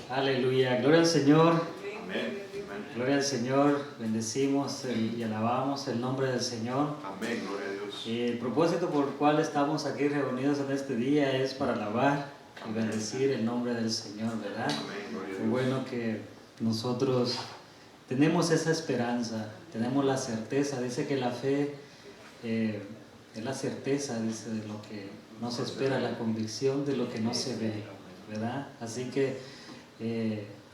Aleluya, gloria al Señor, Amén. gloria al Señor, bendecimos y alabamos el nombre del Señor. Amén, gloria a Dios. El propósito por el cual estamos aquí reunidos en este día es para alabar y bendecir el nombre del Señor, ¿verdad? Amén, gloria a Es Dios. bueno que nosotros tenemos esa esperanza, tenemos la certeza, dice que la fe es la certeza, dice, de lo que no se espera, la convicción de lo que no se ve, ¿verdad? Así que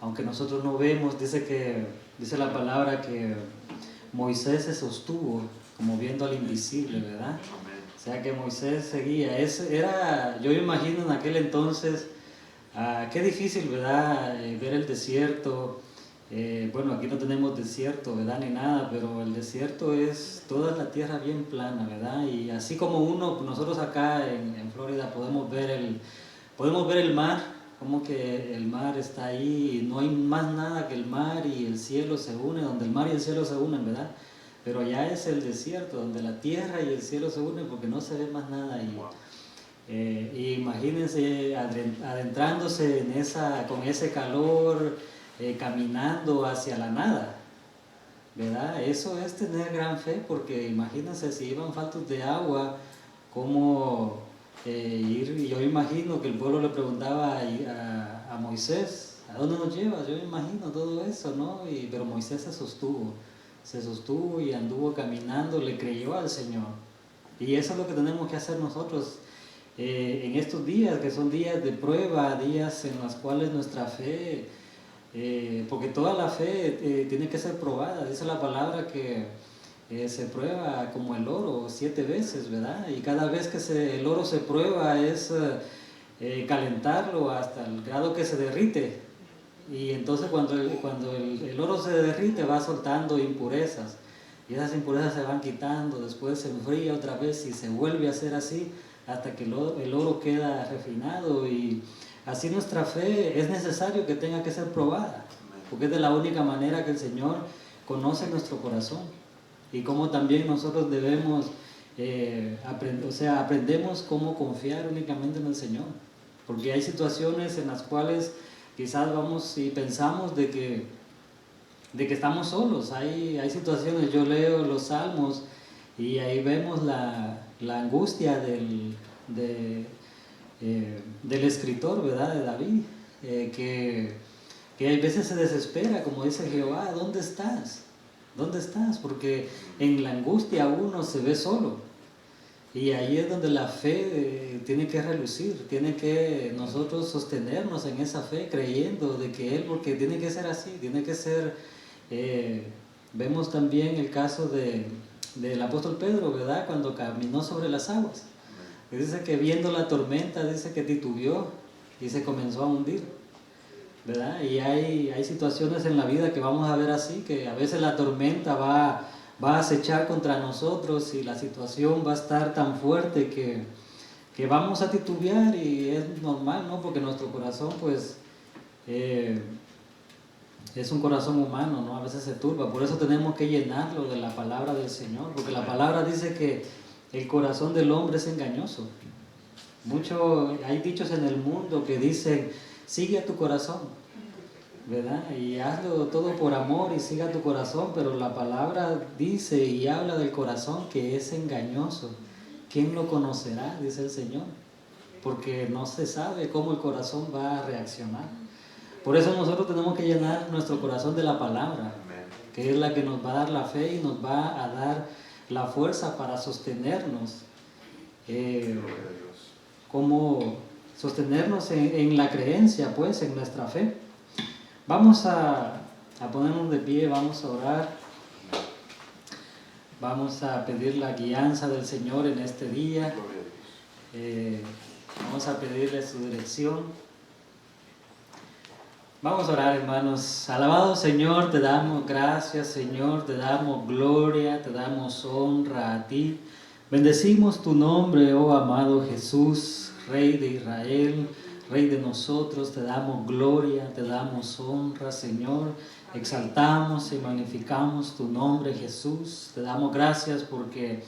aunque nosotros no vemos, dice la palabra que Moisés se sostuvo como viendo al invisible, ¿verdad? Amén. O sea que Moisés seguía. Yo me imagino en aquel entonces, qué difícil, ¿verdad? Ver el desierto. Bueno, aquí no tenemos desierto, ¿verdad? Ni nada, pero el desierto es toda la tierra bien plana, ¿verdad? Y así como nosotros acá en Florida podemos ver el mar, como que el mar está ahí y no hay más nada que el mar y el cielo se unen, donde el mar y el cielo se unen, ¿verdad? Pero allá es el desierto, donde la tierra y el cielo se unen porque no se ve más nada ahí. Y imagínense adentrándose con ese calor, caminando hacia la nada, ¿verdad? Eso es tener gran fe, porque imagínense si iban faltos de agua, cómo ir. Y yo imagino que el pueblo le preguntaba a Moisés, ¿a dónde nos llevas? Yo me imagino todo eso, ¿no? Pero Moisés se sostuvo y anduvo caminando, le creyó al Señor. Y eso es lo que tenemos que hacer nosotros en estos días, que son días de prueba, días en los cuales nuestra fe, porque toda la fe tiene que ser probada. Dice la palabra que se prueba como el oro 7 veces, ¿verdad? Y cada vez que el oro se prueba es calentarlo hasta el grado que se derrite. Y entonces cuando el oro se derrite va soltando impurezas. Y esas impurezas se van quitando, después se enfría otra vez y se vuelve a hacer así hasta que el oro queda refinado. Y así nuestra fe es necesario que tenga que ser probada, porque es de la única manera que el Señor conoce nuestro corazón. Y como también nosotros debemos aprendemos cómo confiar únicamente en el Señor. Porque hay situaciones en las cuales quizás vamos y pensamos de que estamos solos. Hay situaciones, yo leo los Salmos y ahí vemos la angustia del escritor, ¿verdad? De David, que hay veces se desespera, como dice Jehová, ¿dónde estás? ¿Dónde estás? Porque en la angustia uno se ve solo. Y ahí es donde la fe tiene que relucir, tiene que nosotros sostenernos en esa fe, creyendo de que Él, porque tiene que ser así, tiene que ser. Vemos también el caso del apóstol Pedro, ¿verdad? Cuando caminó sobre las aguas. Dice que viendo la tormenta, dice que titubeó y se comenzó a hundir, ¿verdad? Y hay situaciones en la vida que vamos a ver así, que a veces la tormenta va a acechar contra nosotros y la situación va a estar tan fuerte que vamos a titubear, y es normal, ¿no? Porque nuestro corazón, pues, es un corazón humano, ¿no? A veces se turba. Por eso tenemos que llenarlo de la palabra del Señor, porque la palabra dice que el corazón del hombre es engañoso. Hay dichos en el mundo que dicen, sigue a tu corazón, ¿verdad? Y hazlo todo por amor y siga tu corazón, pero la palabra dice y habla del corazón que es engañoso. ¿Quién lo conocerá? Dice el Señor, porque no se sabe cómo el corazón va a reaccionar. Por eso nosotros tenemos que llenar nuestro corazón de la palabra, que es la que nos va a dar la fe y nos va a dar la fuerza para sostenernos, como sostenernos en la creencia, pues, en nuestra fe. Vamos a ponernos de pie, vamos a orar, vamos a pedir la guianza del Señor en este día, vamos a pedirle su dirección. Vamos a orar, hermanos. Alabado Señor, te damos gracias, Señor, te damos gloria, te damos honra a ti. Bendecimos tu nombre, oh amado Jesús, Rey de Israel, Rey de nosotros. Te damos gloria, te damos honra, Señor. Exaltamos y magnificamos tu nombre, Jesús. Te damos gracias porque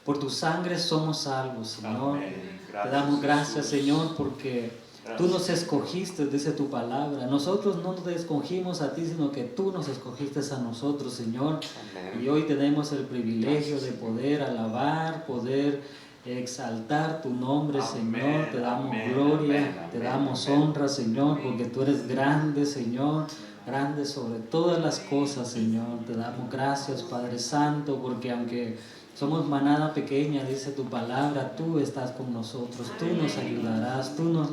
por tu sangre somos salvos, Señor. Te damos gracias, Señor, porque Tú nos escogiste, dice tu palabra. Nosotros no te escogimos a ti, sino que tú nos escogiste a nosotros, Señor. Amén. Y hoy tenemos el privilegio de poder alabar, poder exaltar tu nombre, Señor. Te damos gloria, te damos honra, Señor, porque tú eres grande, Señor. Grande sobre todas las cosas, Señor. Te damos gracias, Padre Santo, porque aunque somos manada pequeña, dice tu palabra, tú estás con nosotros, tú nos ayudarás, tú nos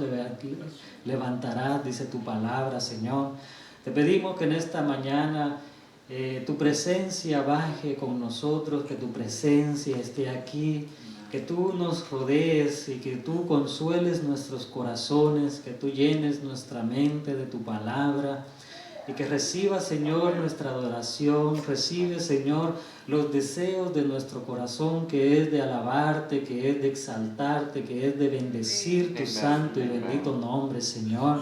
levantarás, dice tu palabra, Señor. Te pedimos que en esta mañana tu presencia baje con nosotros, que tu presencia esté aquí, que tú nos rodees y que tú consueles nuestros corazones, que tú llenes nuestra mente de tu palabra. Y que reciba, Señor, nuestra adoración, recibe, Señor, los deseos de nuestro corazón, que es de alabarte, que es de exaltarte, que es de bendecir tu santo y bendito nombre, Señor.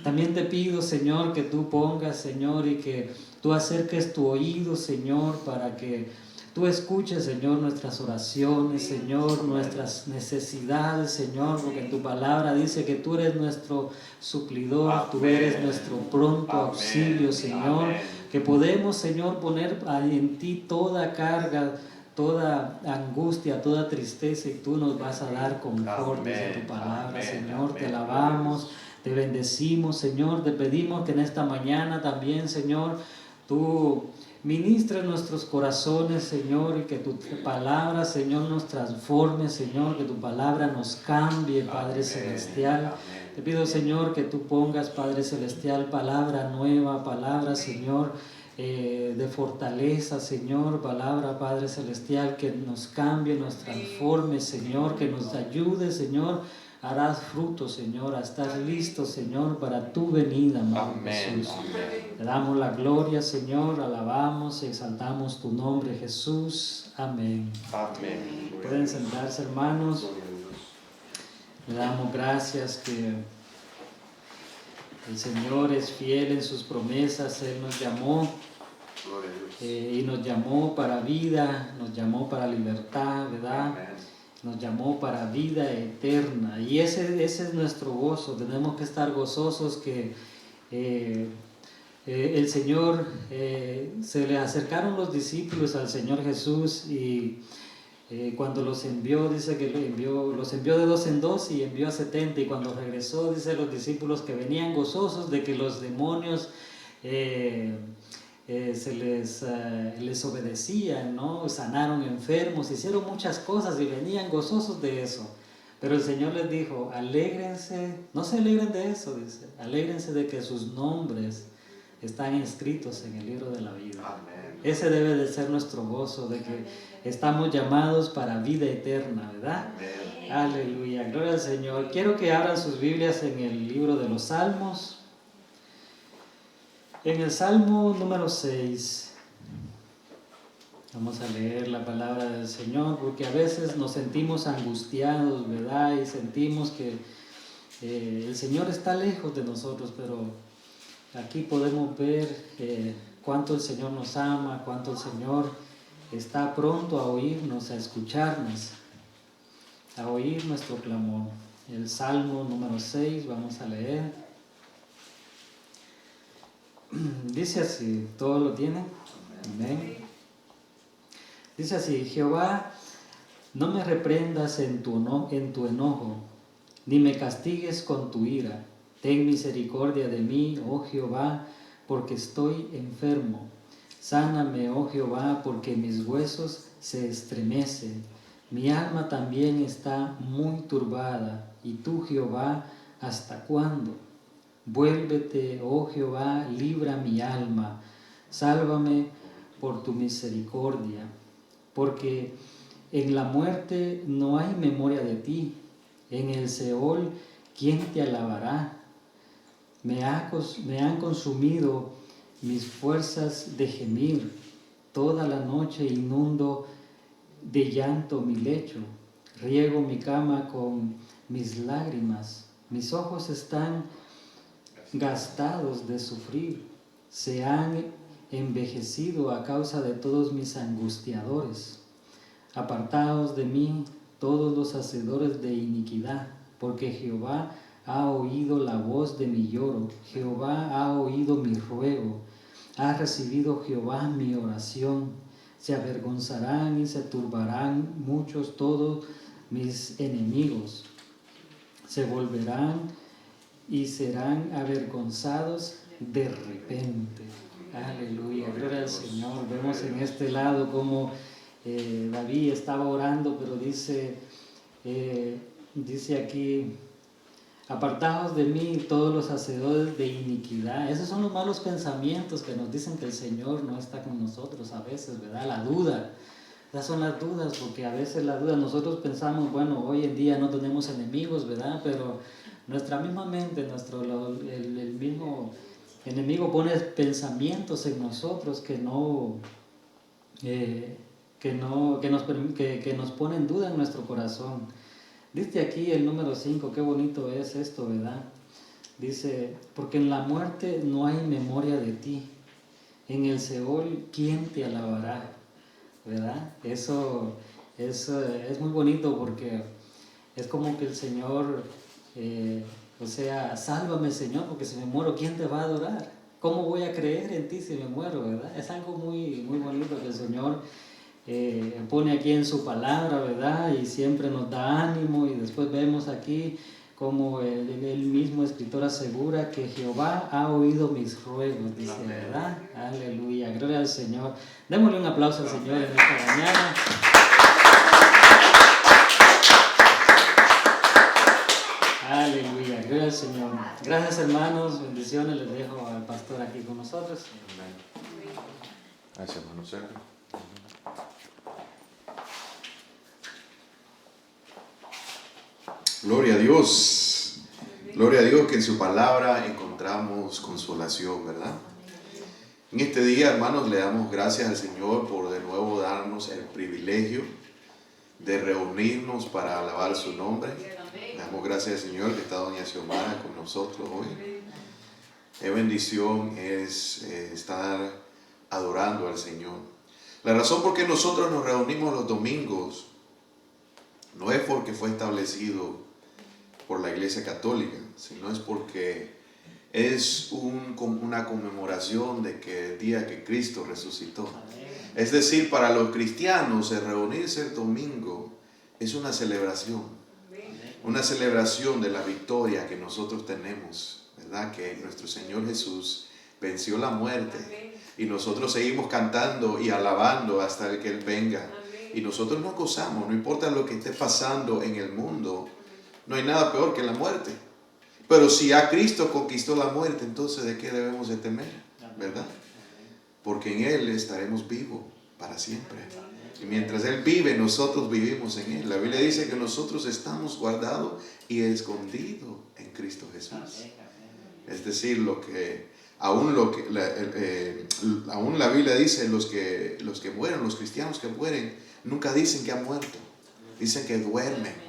También te pido, Señor, que tú pongas, Señor, y que tú acerques tu oído, Señor, para que tú escuches, Señor, nuestras oraciones, Señor, nuestras necesidades, Señor, porque en tu palabra dice que tú eres nuestro suplidor, tú eres nuestro pronto auxilio, Señor, que podemos, Señor, poner en ti toda carga, toda angustia, toda tristeza, y tú nos vas a dar confort desde tu palabra, Señor. Te alabamos, te bendecimos, Señor, te pedimos que en esta mañana también, Señor, tú ministra nuestros corazones, Señor, y que tu palabra, Señor, nos transforme, Señor, que tu palabra nos cambie, Padre Celestial. Te pido, Señor, que tú pongas, Padre Celestial, palabra nueva, palabra, Señor, de fortaleza, Señor, palabra, Padre Celestial, que nos cambie, nos transforme, Señor, que nos ayude, Señor. Harás fruto, Señor, a estar listo, Señor, para tu venida, amado Jesús. Te damos la gloria, Señor, alabamos, exaltamos tu nombre, Jesús. Amén. Amén. Pueden sentarse, hermanos. Gloria a Dios. Le damos gracias que el Señor es fiel en sus promesas. Él nos llamó Gloria a Dios. y nos llamó para vida, nos llamó para libertad, ¿verdad? Amén. Nos llamó para vida eterna, y ese es nuestro gozo. Tenemos que estar gozosos que el Señor, se le acercaron los discípulos al Señor Jesús, y cuando los envió, dice que los envió de 2 en 2 y envió a 70, y cuando regresó, dice los discípulos que venían gozosos de que los demonios les obedecían, ¿no? Sanaron enfermos, hicieron muchas cosas y venían gozosos de eso. Pero el Señor les dijo, alégrense, no se alegren de eso, dice, alégrense de que sus nombres están inscritos en el libro de la vida. Amén. Ese debe de ser nuestro gozo, de que estamos llamados para vida eterna, ¿verdad? Amén. Aleluya, gloria al Señor. Quiero que abran sus Biblias en el libro de los Salmos. En el Salmo número 6, vamos a leer la palabra del Señor, porque a veces nos sentimos angustiados, ¿verdad? Y sentimos que el Señor está lejos de nosotros, pero aquí podemos ver cuánto el Señor nos ama, cuánto el Señor está pronto a oírnos, a escucharnos, a oír nuestro clamor. El Salmo número 6, vamos a leer. Dice así, ¿todo lo tiene? Amén. Dice así, Jehová, no me reprendas en tu enojo, ni me castigues con tu ira. Ten misericordia de mí, oh Jehová, porque estoy enfermo. Sáname, oh Jehová, porque mis huesos se estremecen. Mi alma también está muy turbada. ¿Y tú, Jehová, hasta cuándo? Vuélvete, oh Jehová, libra mi alma, sálvame por tu misericordia, porque en la muerte no hay memoria de ti, en el Seol, ¿quién te alabará? Me han consumido mis fuerzas de gemir, toda la noche inundo de llanto mi lecho, riego mi cama con mis lágrimas, mis ojos están gastados de sufrir, se han envejecido a causa de todos mis angustiadores. Apartaos de mí todos los hacedores de iniquidad, porque Jehová ha oído la voz de mi lloro, Jehová ha oído mi ruego, ha recibido Jehová mi oración. Se avergonzarán y se turbarán muchos todos mis enemigos. Se volverán y serán avergonzados de repente. Aleluya, gloria al Señor. Vemos en este lado como David estaba orando, pero dice aquí: apartaos de mí todos los hacedores de iniquidad. Esos son los malos pensamientos que nos dicen que el Señor no está con nosotros a veces, ¿verdad? La duda. Esas son las dudas, porque a veces la duda, nosotros pensamos, bueno, hoy en día no tenemos enemigos, ¿verdad? Pero nuestra misma mente, el mismo enemigo pone pensamientos en nosotros que nos ponen en duda en nuestro corazón. Dice aquí el número 5, qué bonito es esto, ¿verdad? Dice: porque en la muerte no hay memoria de ti, en el Seol, ¿quién te alabará? ¿Verdad? Eso es muy bonito, porque es como que el Señor, sálvame, Señor, porque si me muero, ¿quién te va a adorar? ¿Cómo voy a creer en ti si me muero, verdad? Es algo muy, muy bonito que el Señor pone aquí en su palabra, ¿verdad? Y siempre nos da ánimo. Y después vemos aquí como el mismo escritor asegura que Jehová ha oído mis ruegos, dice, ¿verdad? Aleluya, gloria al Señor. Démosle un aplauso al Señor en esta mañana. Aleluya, gloria al Señor. Gracias, hermanos, bendiciones. Les dejo al pastor aquí con nosotros. Amén. Gracias, hermano Sergio. Gloria a Dios. Gloria a Dios que en su palabra encontramos consolación, ¿verdad? En este día, hermanos, le damos gracias al Señor por de nuevo darnos el privilegio de reunirnos para alabar su nombre. Le damos gracias al Señor que está doña Xiomara con nosotros hoy. Qué bendición es estar adorando al Señor. La razón por qué nosotros nos reunimos los domingos no es porque fue establecido por la Iglesia Católica, sino es porque es una conmemoración de que el día que Cristo resucitó. Es decir, para los cristianos el reunirse el domingo es una celebración de la victoria que nosotros tenemos, ¿verdad? Que nuestro Señor Jesús venció la muerte y nosotros seguimos cantando y alabando hasta el que Él venga. Y nosotros nos gozamos, no importa lo que esté pasando en el mundo, no hay nada peor que la muerte. Pero si a Cristo conquistó la muerte, entonces ¿de qué debemos de temer? ¿Verdad? Porque en Él estaremos vivos para siempre. Y mientras Él vive, nosotros vivimos en Él. La Biblia dice que nosotros estamos guardados y escondidos en Cristo Jesús. Es decir, aún la Biblia dice los que mueren, los cristianos que mueren, nunca dicen que han muerto. Dicen que duermen.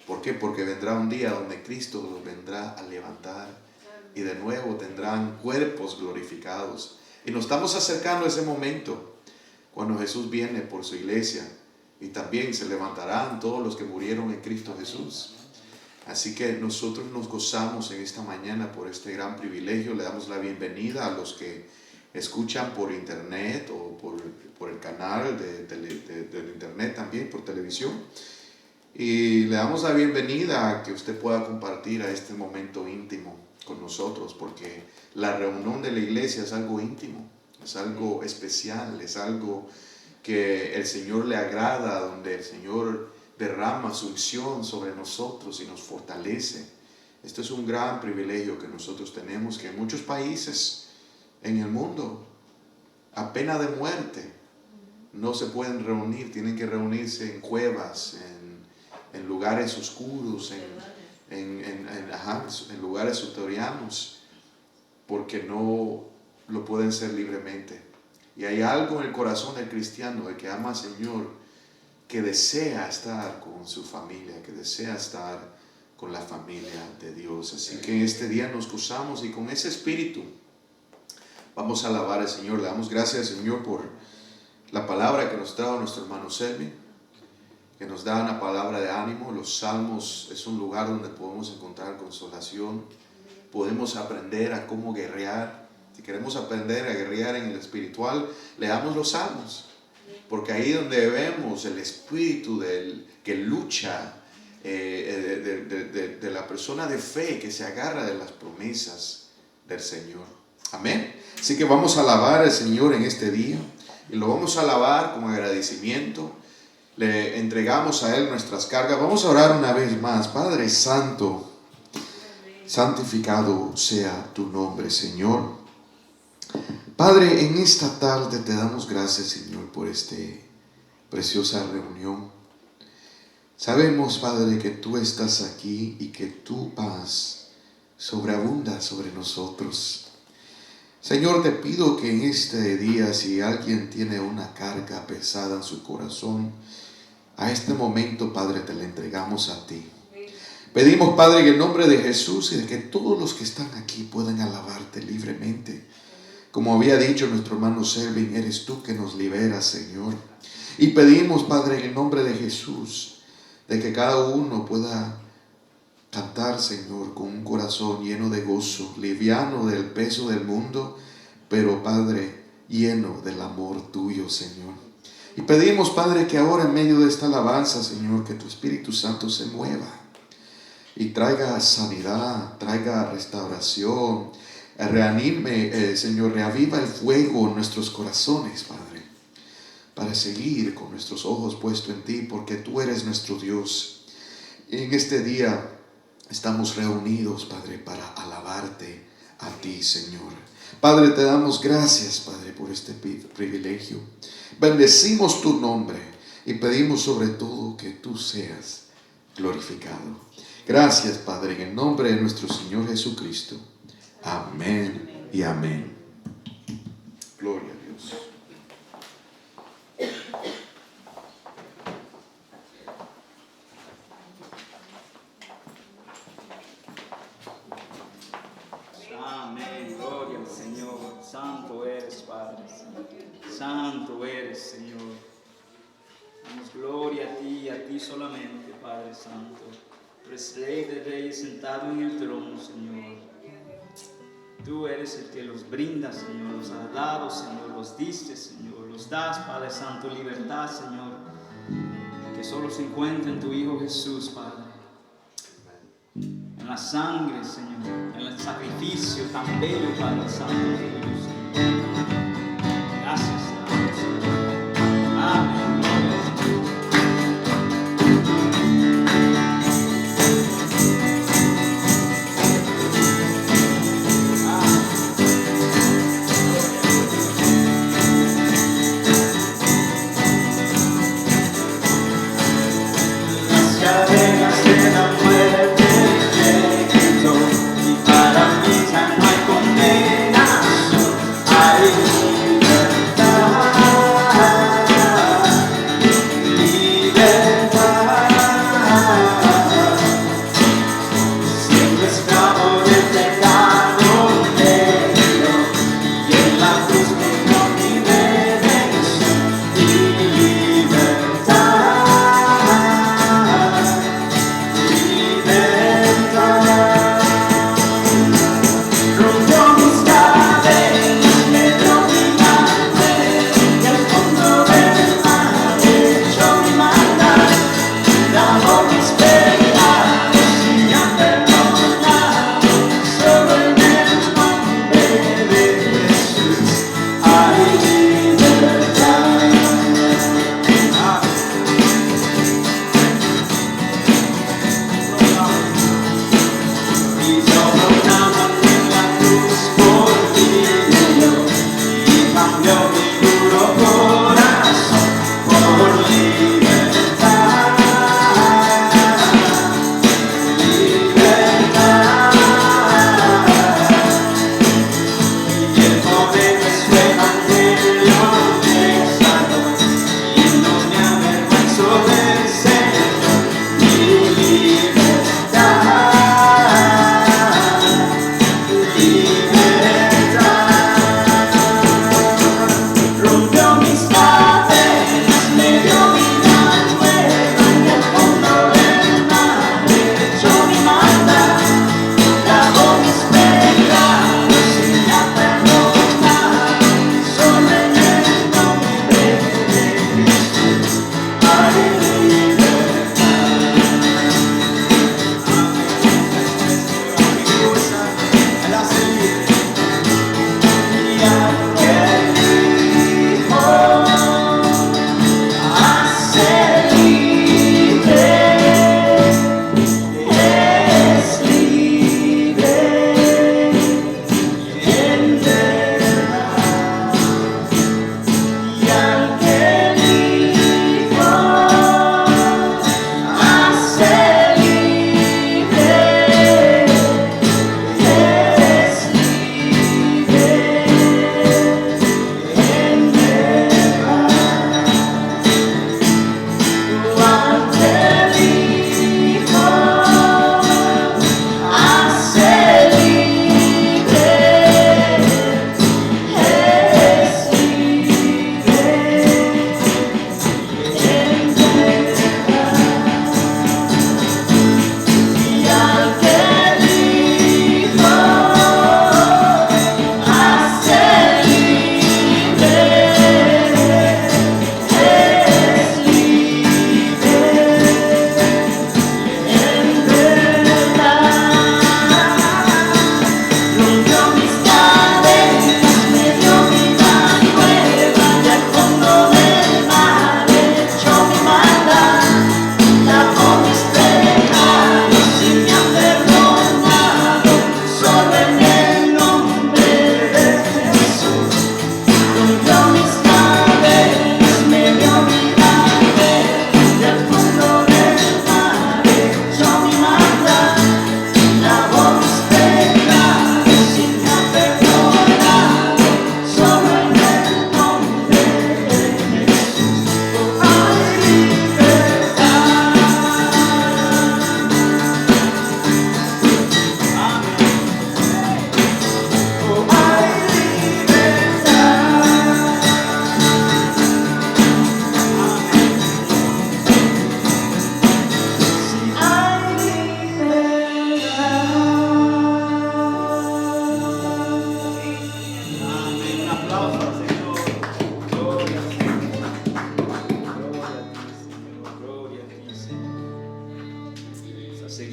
¿Por qué? Porque vendrá un día donde Cristo los vendrá a levantar y de nuevo tendrán cuerpos glorificados. Y nos estamos acercando a ese momento cuando Jesús viene por su iglesia y también se levantarán todos los que murieron en Cristo Jesús. Así que nosotros nos gozamos en esta mañana por este gran privilegio. Le damos la bienvenida a los que escuchan por internet o por el canal de internet también, por televisión. Y le damos la bienvenida a que usted pueda compartir a este momento íntimo con nosotros, porque la reunión de la iglesia es algo íntimo, es algo especial, es algo que el Señor le agrada, donde el Señor derrama su unción sobre nosotros y nos fortalece. Esto es un gran privilegio que nosotros tenemos, que en muchos países en el mundo, a pena de muerte, no se pueden reunir, tienen que reunirse en cuevas, en lugares oscuros, en lugares subterráneos, porque no lo pueden ser libremente. Y hay algo en el corazón del cristiano, el que ama al Señor, que desea estar con su familia, que desea estar con la familia de Dios. Así que este día nos gozamos y con ese espíritu vamos a alabar al Señor. Le damos gracias al Señor por la palabra que nos trajo nuestro hermano Selvi. que nos da una palabra de ánimo. Los salmos es un lugar donde podemos encontrar consolación, podemos aprender a cómo guerrear. Si queremos aprender a guerrear en el espiritual, leamos los salmos, porque ahí donde vemos el espíritu que lucha, de la persona de fe que se agarra de las promesas del Señor. Amén. Así que vamos a alabar al Señor en este día, y lo vamos a alabar con agradecimiento. Le entregamos a Él nuestras cargas. Vamos a orar una vez más. Padre Santo, santificado sea tu nombre, Señor. Padre, en esta tarde te damos gracias, Señor, por esta preciosa reunión. Sabemos, Padre, que tú estás aquí y que tu paz sobreabunda sobre nosotros. Señor, te pido que en este día, si alguien tiene una carga pesada en su corazón, a este momento, Padre, te la entregamos a ti. Pedimos, Padre, en el nombre de Jesús, y de que todos los que están aquí puedan alabarte libremente. Como había dicho nuestro hermano Selvin, eres tú que nos liberas, Señor. Y pedimos, Padre, en el nombre de Jesús, de que cada uno pueda cantar, Señor, con un corazón lleno de gozo, liviano del peso del mundo, pero, Padre, lleno del amor tuyo, Señor. Y pedimos, Padre, que ahora en medio de esta alabanza, Señor, que tu Espíritu Santo se mueva y traiga sanidad, traiga restauración, reanime, Señor, reaviva el fuego en nuestros corazones, Padre, para seguir con nuestros ojos puestos en ti, porque tú eres nuestro Dios. Y en este día estamos reunidos, Padre, para alabarte a ti, Señor. Padre, te damos gracias, Padre, por este privilegio. Bendecimos tu nombre y pedimos sobre todo que tú seas glorificado. Gracias, Padre, en el nombre de nuestro Señor Jesucristo. Amén y amén. Gloria a Dios. Amén, gloria al Señor. Santo eres, Padre. Santo eres, Señor. Damos gloria a ti solamente, Padre Santo. Tú eres Rey de Reyes, sentado en el trono, Señor. Tú eres el que los brinda, Señor, los has dado, Señor, los diste, Señor, los das, Padre Santo, libertad, Señor, que solo se encuentra en tu Hijo Jesús, Padre. En la sangre, Señor, en el sacrificio tan bello, Padre Santo, tuyo, Señor. Gracias, Señor. Amén. I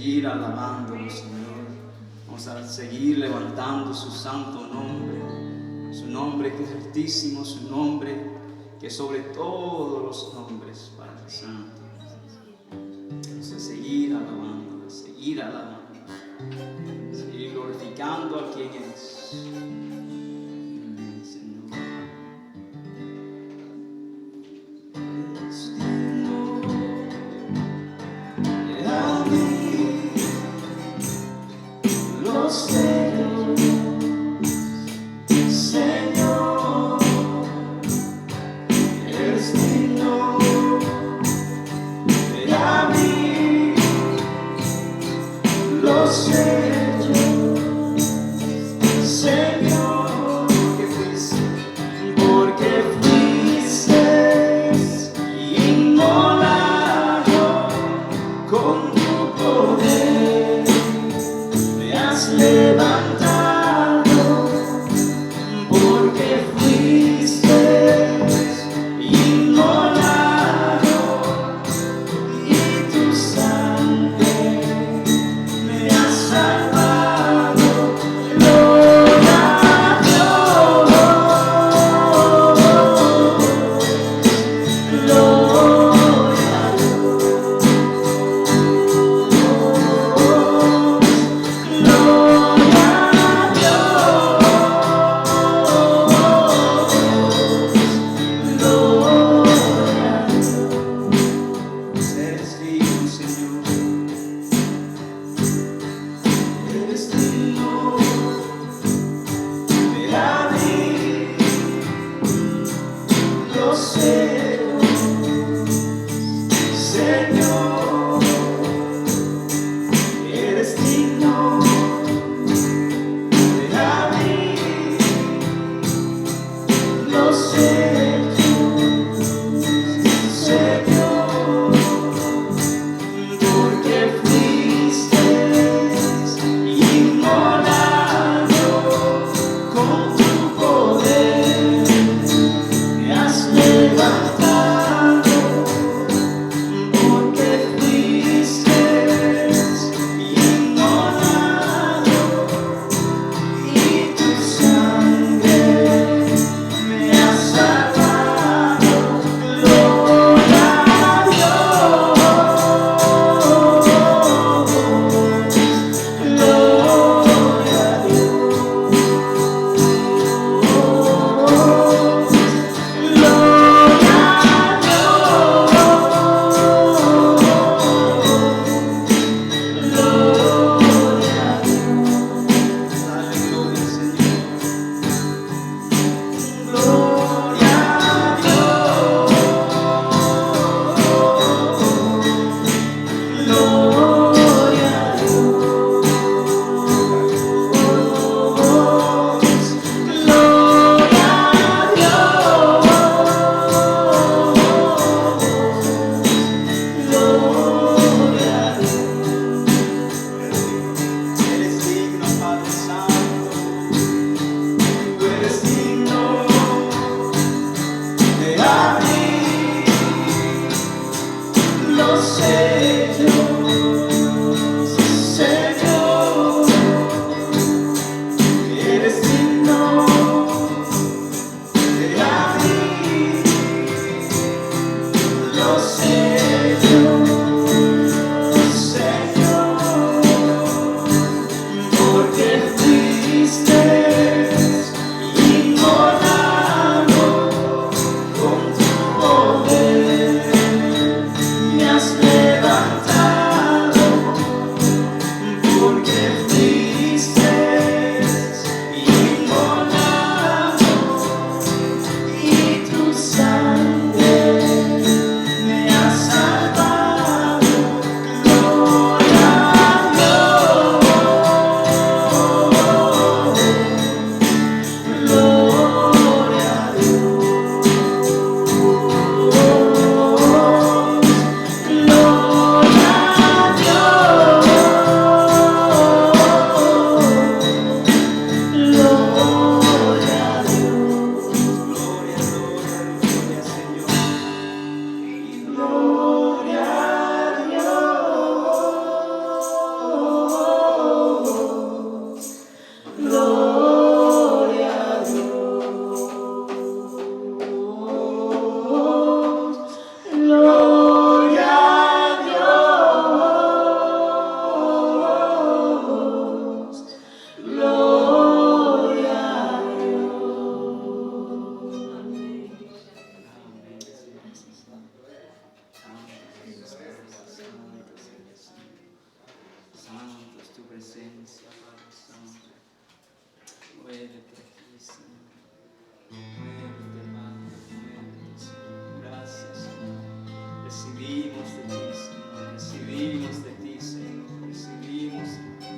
seguir alabándolo, Señor. Vamos a seguir levantando su santo nombre, su nombre que es altísimo, su nombre que es sobre todos los nombres, Padre Santo. Vamos a seguir alabándolo, seguir glorificando a quien es. Amén, Señor. Lo sé, Señor, eres digno de abrir los sellos, Señor, porque fuiste inmolado con tu poder. Levantado, porque fuiste inmolado y tu sangre me ha salvado. presencia, Padre Santo. Muévete aquí, Señor. Muévete, Padre, muévete, Señor. Gracias, Señor. Recibimos de ti, Señor. Recibimos de ti, Señor. Recibimos de ti.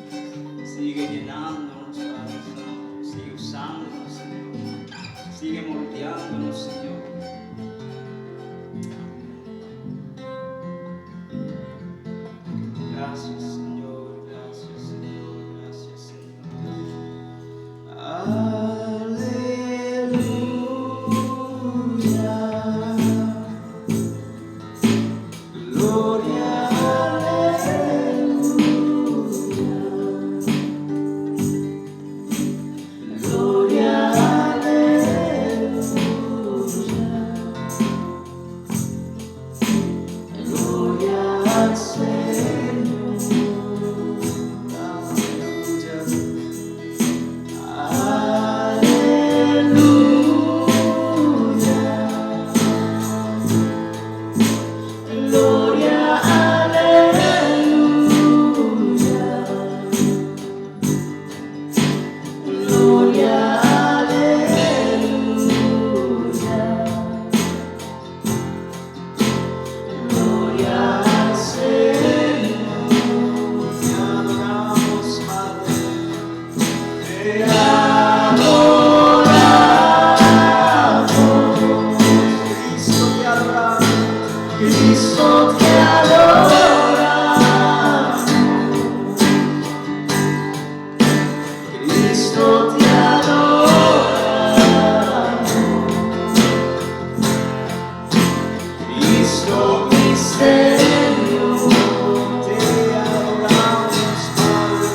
Sigue llenándonos, Padre Santo. Sigue usándonos, Señor. Sigue moldeándonos, Señor. Gracias, Señor. Gracias, Señor. Gracias, Señor. Gloria, gloria, gloria al Señor. Gloria, aleluya. Gloria, aleluya. Gloria al Señor. Te adoramos, Padre. Te adoramos. Cristo te adoramos. Cristo te adoramos. Cristo te adoramos. Cristo mi Señor. Te adoramos, Padre.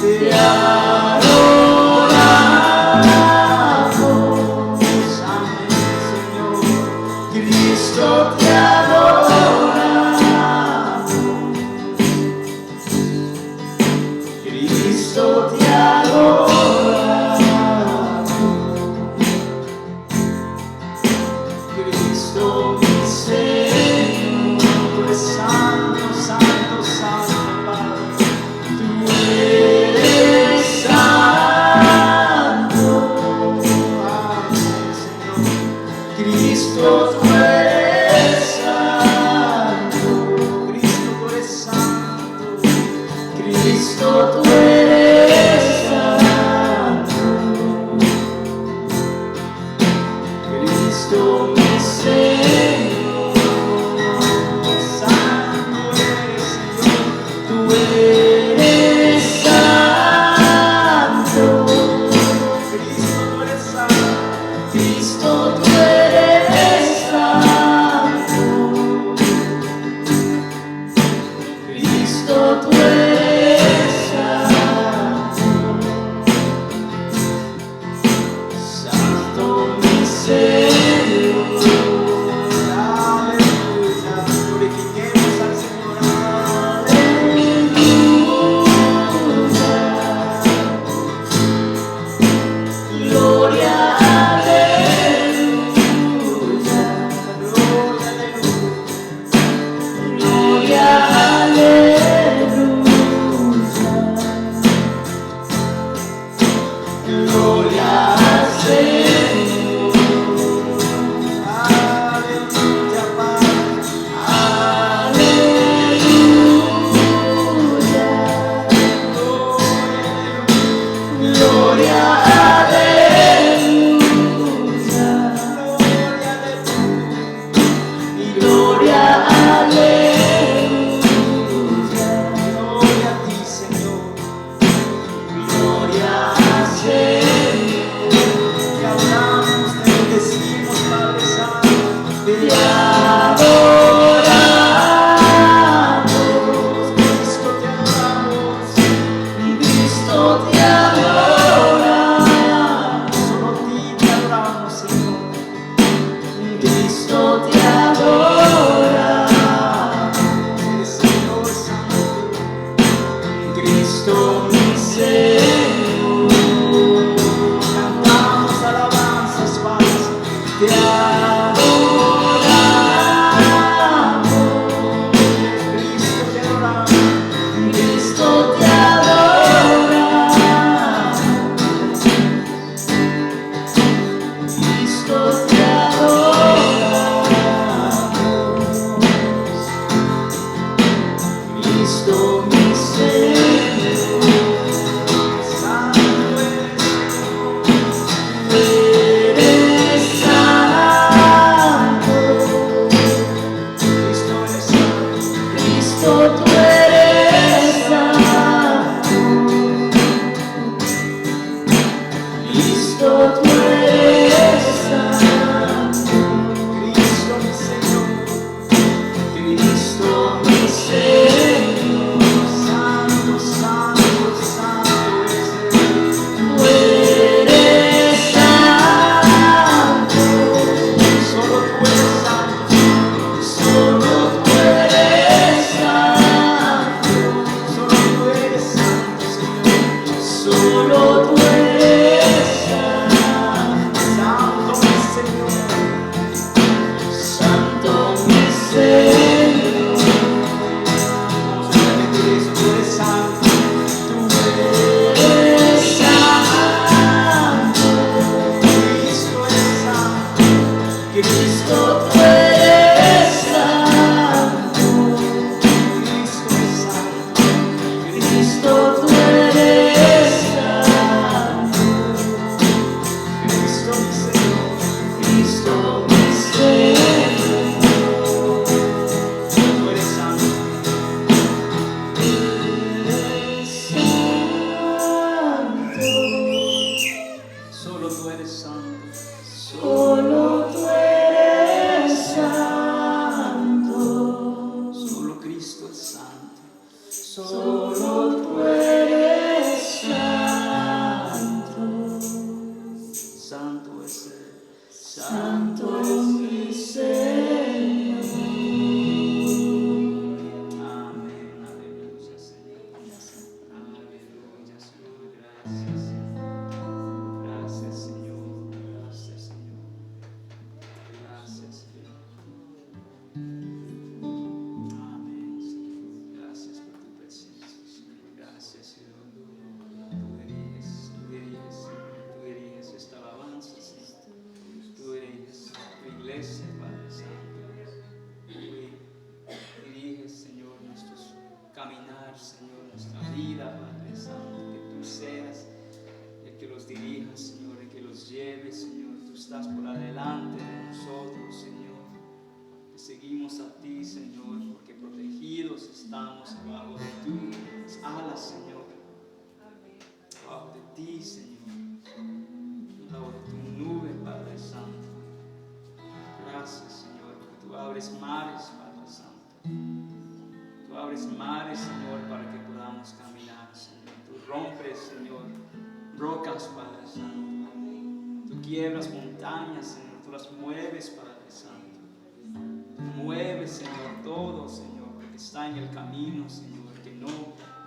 Te adoramos. Amén, Señor. Cristo te adoramos. Cristo te adoramos. Cristo mi Señor. Tú eres santo, santo, santo, Padre. Tú eres santo. Amén, Señor. Cristo tú eres santo. Cristo, tú eres santo. Cristo tú eres santo. Cristo mi Señor. Santo eres, Señor. Tú eres santo. Cristo, tú eres santo. Cristo tú eres santo. Cristo tú eres santo. Santo mi Señor. Aleluya. Glorifiquemos al Señor. Gloria, aleluya. Gloria, aleluya. Gloria, aleluya. Gloria al Señor. Aleluya, Padre. Aleluya. Gloria, aleluya. Gloria, aleluya. Gloria a ti, Señor. Gloria al Señor. Te adoramos, te bendecimos, Padre Santo. Te adoramos. Cristo, te adoramos. Cristo te adoramos. Solo a ti te adoramos, Señor. Cristo te adoramos. Eres Señor Santo. Cristo mi Señor. Cantamos alabanzas, Padre. Te adoramos. Cristo, te adoramos. Cristo te adoramos.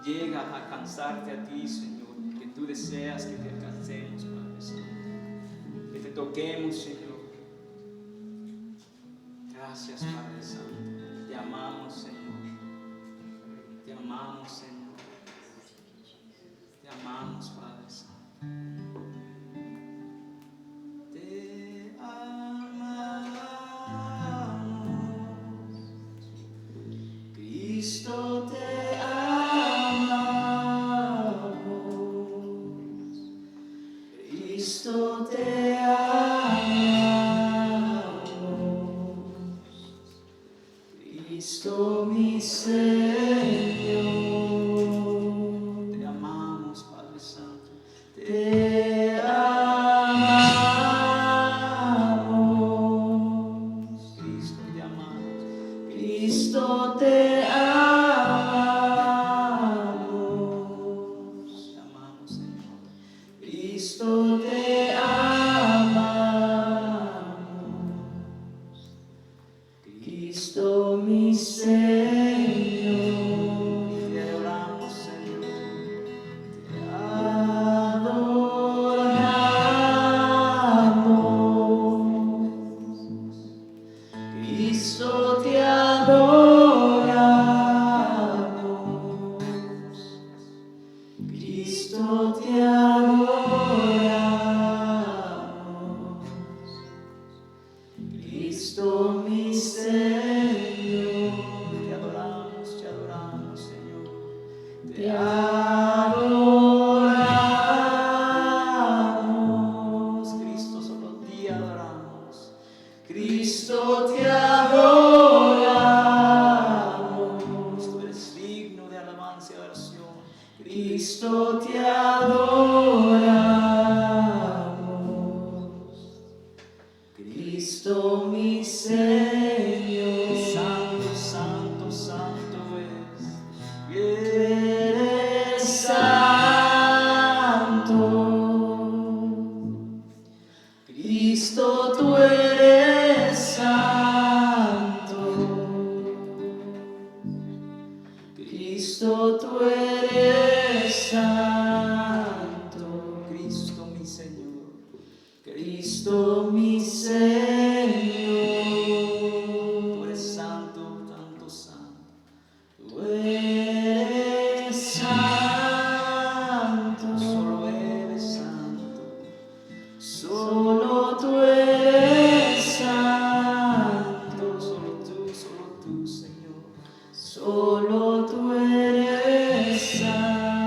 Llega a alcanzarte a ti, Señor, que tú deseas que te alcancemos, Padre Santo. Que te toquemos, Señor. Gracias, Padre Santo. Te amamos, Señor. Te amamos, Señor. Te amamos, Padre Santo. Te amamos. Cristo te Cristo te amamos, Cristo mi Señor, te amamos, Padre Santo, te amamos, Cristo te amamos, Cristo te amamos, Señor, Cristo te amamos, Cristo mi Señor, te adoramos, Señor, te adoramos, Cristo te adoramos, Cristo te adoramos, Cristo mi Señor, te adoramos, Señor, te adoramos, Cristo, solo te adoramos, Cristo te adoramos, tú eres digno de alabanza y adoración, Cristo te adoramos, Cristo mi Señor, santo, santo, santo eres santo, Cristo tú eres santo, Cristo tú eres santo, Cristo mi Señor, Cristo mi Señor, tú eres santo, tanto santo, tú eres santo, solo eres santo, solo tú eres santo, solo tú, Señor, solo tú eres santo.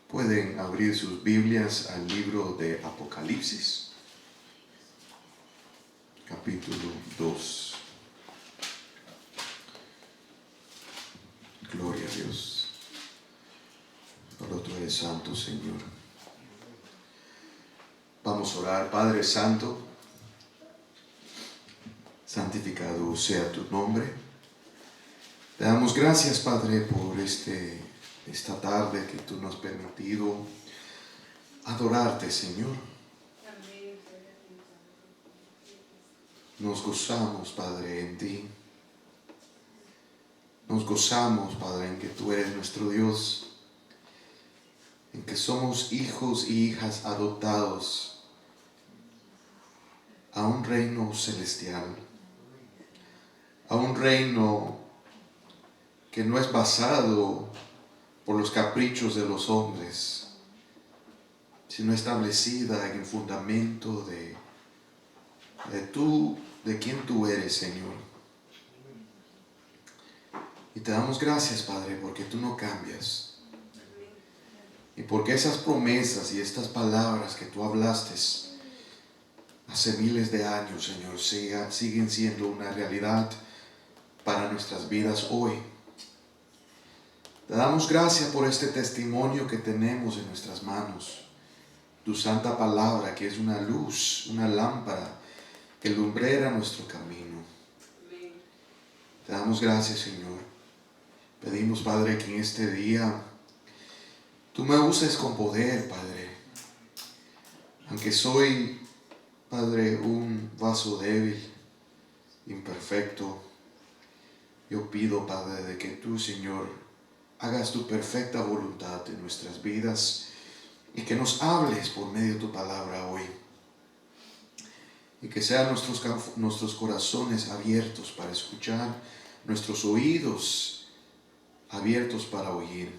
Pueden abrir sus Biblias al libro de Apocalipsis, capítulo 2. Gloria a Dios. Solo tú eres santo, Señor. Vamos a orar. Padre Santo, santificado sea tu nombre. Te damos gracias, Padre, por esta tarde que tú nos has permitido adorarte, Señor. Nos gozamos, Padre, en ti. Nos gozamos, Padre, en que tú eres nuestro Dios, en que somos hijos y hijas adoptados a un reino celestial, a un reino que no es basado por los caprichos de los hombres, sino establecida en el fundamento de quién tú eres, Señor. Y te damos gracias, Padre, porque tú no cambias. Y porque esas promesas y estas palabras que tú hablaste hace miles de años, Señor, siguen siendo una realidad para nuestras vidas hoy. Te damos gracias por este testimonio que tenemos en nuestras manos. Tu santa palabra, que es una luz, una lámpara que lumbrera nuestro camino. Te damos gracias, Señor. Pedimos, Padre, que en este día tú me uses con poder, Padre. Aunque soy, Padre, un vaso débil, imperfecto, yo pido, Padre, de que tú, Señor, hagas tu perfecta voluntad en nuestras vidas y que nos hables por medio de tu palabra hoy. Y que sean nuestros corazones abiertos para escuchar, nuestros oídos abiertos para oír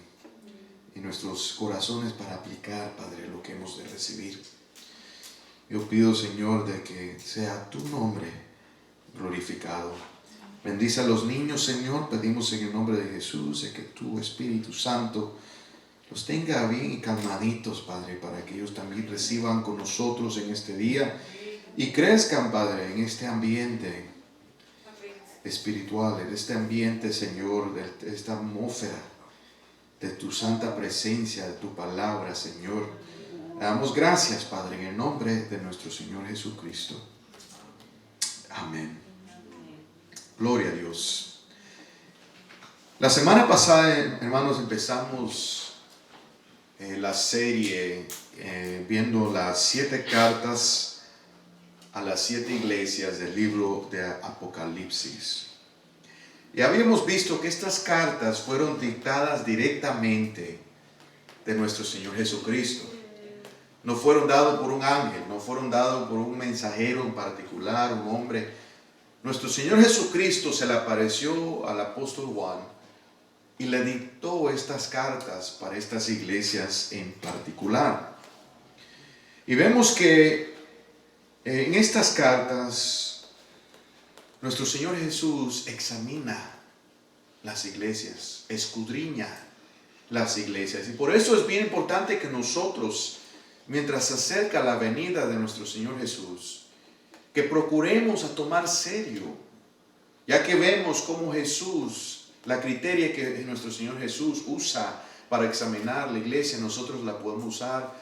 y nuestros corazones para aplicar, Padre, lo que hemos de recibir. Yo pido, Señor, de que sea tu nombre glorificado. Bendice a los niños, Señor. Pedimos en el nombre de Jesús de que tu Espíritu Santo los tenga bien y calmaditos, Padre, para que ellos también reciban con nosotros en este día y crezcan, Padre, en este ambiente espiritual, en este ambiente, Señor, de esta atmósfera de tu santa presencia, de tu palabra, Señor. Le damos gracias, Padre, en el nombre de nuestro Señor Jesucristo. Amén. Gloria a Dios. La semana pasada, hermanos, empezamos la serie viendo las 7 cartas a las 7 iglesias del libro de Apocalipsis. Y habíamos visto que estas cartas fueron dictadas directamente de nuestro Señor Jesucristo. No fueron dadas por un ángel, no fueron dadas por un mensajero en particular, un hombre. Nuestro Señor Jesucristo se le apareció al apóstol Juan y le dictó estas cartas para estas iglesias en particular. Y vemos que en estas cartas nuestro Señor Jesús examina las iglesias, escudriña las iglesias. Y por eso es bien importante que nosotros, mientras se acerca la venida de nuestro Señor Jesús, que procuremos a tomar serio, ya que vemos cómo Jesús, la criteria que nuestro Señor Jesús usa para examinar la iglesia, nosotros la podemos usar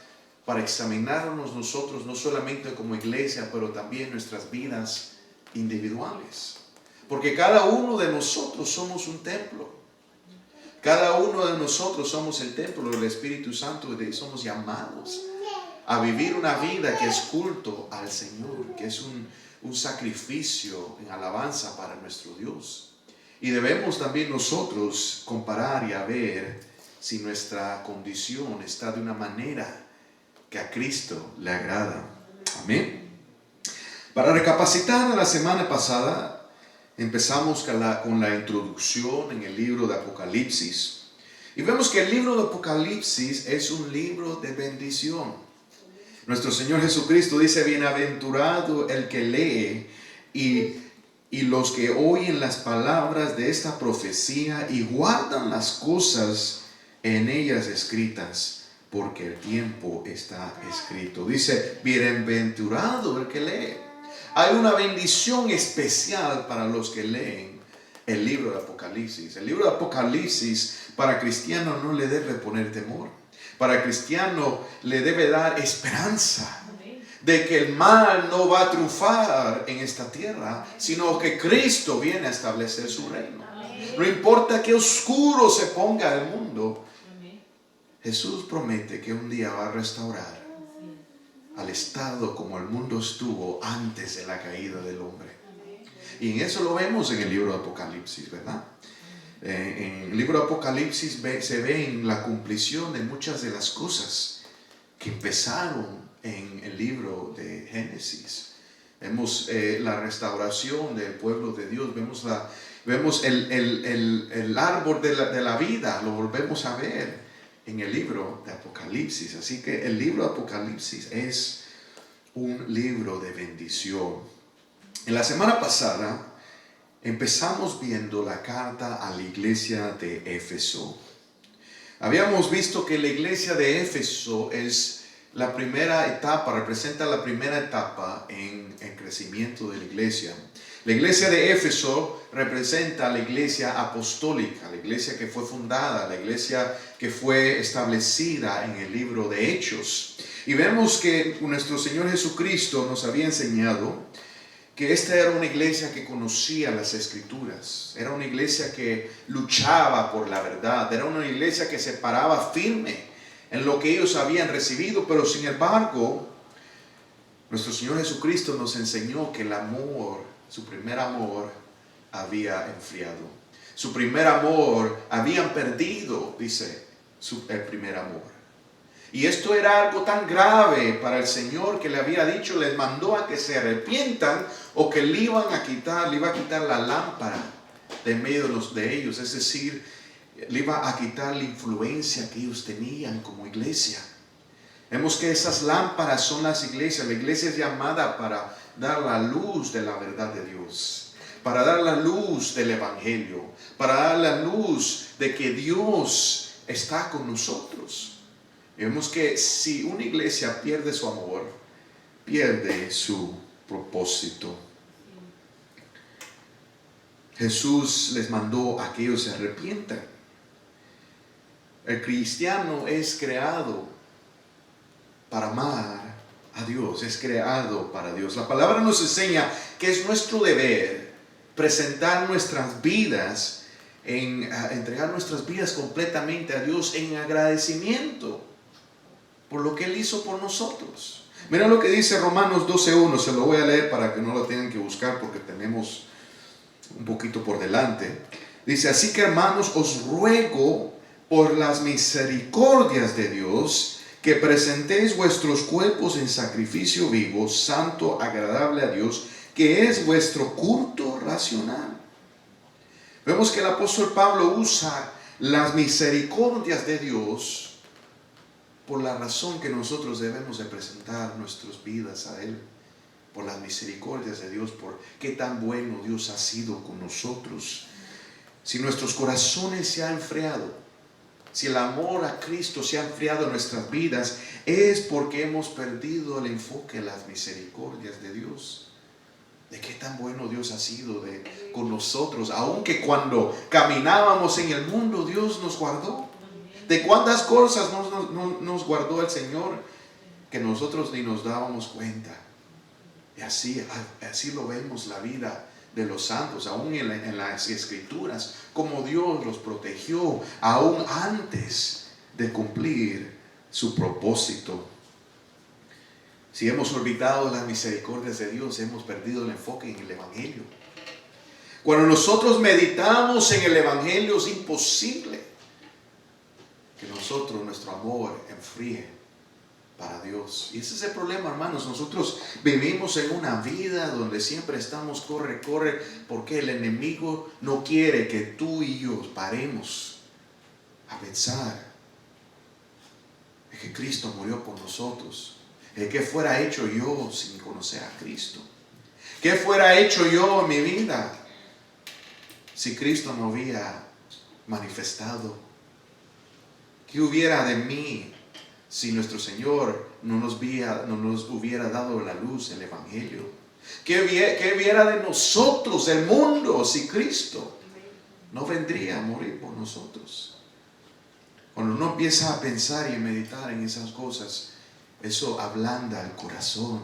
para examinarnos nosotros, no solamente como iglesia, pero también nuestras vidas individuales. Porque cada uno de nosotros somos un templo. Cada uno de nosotros somos el templo del Espíritu Santo y somos llamados a vivir una vida que es culto al Señor, que es un sacrificio en alabanza para nuestro Dios. Y debemos también nosotros comparar y a ver si nuestra condición está de una manera que a Cristo le agrada. Amén. Para recapacitar, la semana pasada empezamos con la introducción en el libro de Apocalipsis. Y vemos que el libro de Apocalipsis es un libro de bendición. Nuestro Señor Jesucristo dice: bienaventurado el que lee y los que oyen las palabras de esta profecía y guardan las cosas en ellas escritas, porque el tiempo está escrito. Dice, bienaventurado el que lee. Hay una bendición especial para los que leen el libro de Apocalipsis. El libro de Apocalipsis para cristiano no le debe poner temor. Para cristiano le debe dar esperanza de que el mal no va a triunfar en esta tierra, sino que Cristo viene a establecer su reino. No importa qué oscuro se ponga el mundo, Jesús promete que un día va a restaurar al estado como el mundo estuvo antes de la caída del hombre. Y en eso lo vemos en el libro de Apocalipsis, ¿verdad? En el libro de Apocalipsis se ve en la cumplición de muchas de las cosas que empezaron en el libro de Génesis. Vemos la restauración del pueblo de Dios, vemos el árbol de la vida, lo volvemos a ver en el libro de Apocalipsis. Así que el libro de Apocalipsis es un libro de bendición. En la semana pasada empezamos viendo la carta a la iglesia de Éfeso. Habíamos visto que la iglesia de Éfeso es la primera etapa, representa la primera etapa en el crecimiento de la iglesia. La iglesia de Éfeso representa la iglesia apostólica, la iglesia que fue fundada, la iglesia que fue establecida en el libro de Hechos. Y vemos que nuestro Señor Jesucristo nos había enseñado que esta era una iglesia que conocía las Escrituras, era una iglesia que luchaba por la verdad, era una iglesia que se paraba firme en lo que ellos habían recibido, pero sin embargo, nuestro Señor Jesucristo nos enseñó que el amor, su primer amor, había enfriado. Su primer amor, habían perdido, dice, el primer amor. Y esto era algo tan grave para el Señor que le había dicho, les mandó a que se arrepientan o que le iba a quitar la lámpara de medio de ellos, es decir, le iba a quitar la influencia que ellos tenían como iglesia. Vemos que esas lámparas son las iglesias. La iglesia es llamada para dar la luz de la verdad de Dios, para dar la luz del evangelio, para dar la luz de que Dios está con nosotros. Y vemos que si una iglesia pierde su amor, pierde su propósito. Jesús les mandó a que ellos se arrepientan. El cristiano es creado para amar a Dios, es creado para Dios. La palabra nos enseña que es nuestro deber presentar nuestras vidas, entregar nuestras vidas completamente a Dios en agradecimiento por lo que Él hizo por nosotros. Mira lo que dice Romanos 12:1, se lo voy a leer para que no lo tengan que buscar porque tenemos un poquito por delante. Dice, así que hermanos, os ruego por las misericordias de Dios, que presentéis vuestros cuerpos en sacrificio vivo, santo, agradable a Dios, que es vuestro culto racional. Vemos que el apóstol Pablo usa las misericordias de Dios por la razón que nosotros debemos de presentar nuestras vidas a Él, por las misericordias de Dios, por qué tan bueno Dios ha sido con nosotros. Si nuestros corazones se han enfriado, si el amor a Cristo se ha enfriado en nuestras vidas, es porque hemos perdido el enfoque de las misericordias de Dios. De qué tan bueno Dios ha sido con nosotros, aunque cuando caminábamos en el mundo Dios nos guardó. De cuántas cosas nos guardó el Señor que nosotros ni nos dábamos cuenta. Y así lo vemos la vida de los santos, aún en las Escrituras, como Dios los protegió aún antes de cumplir su propósito. Si hemos olvidado las misericordias de Dios, hemos perdido el enfoque en el Evangelio. Cuando nosotros meditamos en el Evangelio, es imposible que nuestro amor enfríe para Dios. Y ese es el problema, hermanos. Nosotros vivimos en una vida donde siempre estamos corre, porque el enemigo no quiere que tú y yo paremos a pensar en que Cristo murió por nosotros. ¿Qué fuera hecho yo sin conocer a Cristo? ¿Qué fuera hecho yo en mi vida si Cristo no había manifestado? ¿Qué hubiera de mí si nuestro Señor no nos hubiera dado la luz, el Evangelio? ¿Qué hubiera de nosotros, el mundo, si Cristo no vendría a morir por nosotros? Cuando uno empieza a pensar y a meditar en esas cosas, eso ablanda el corazón,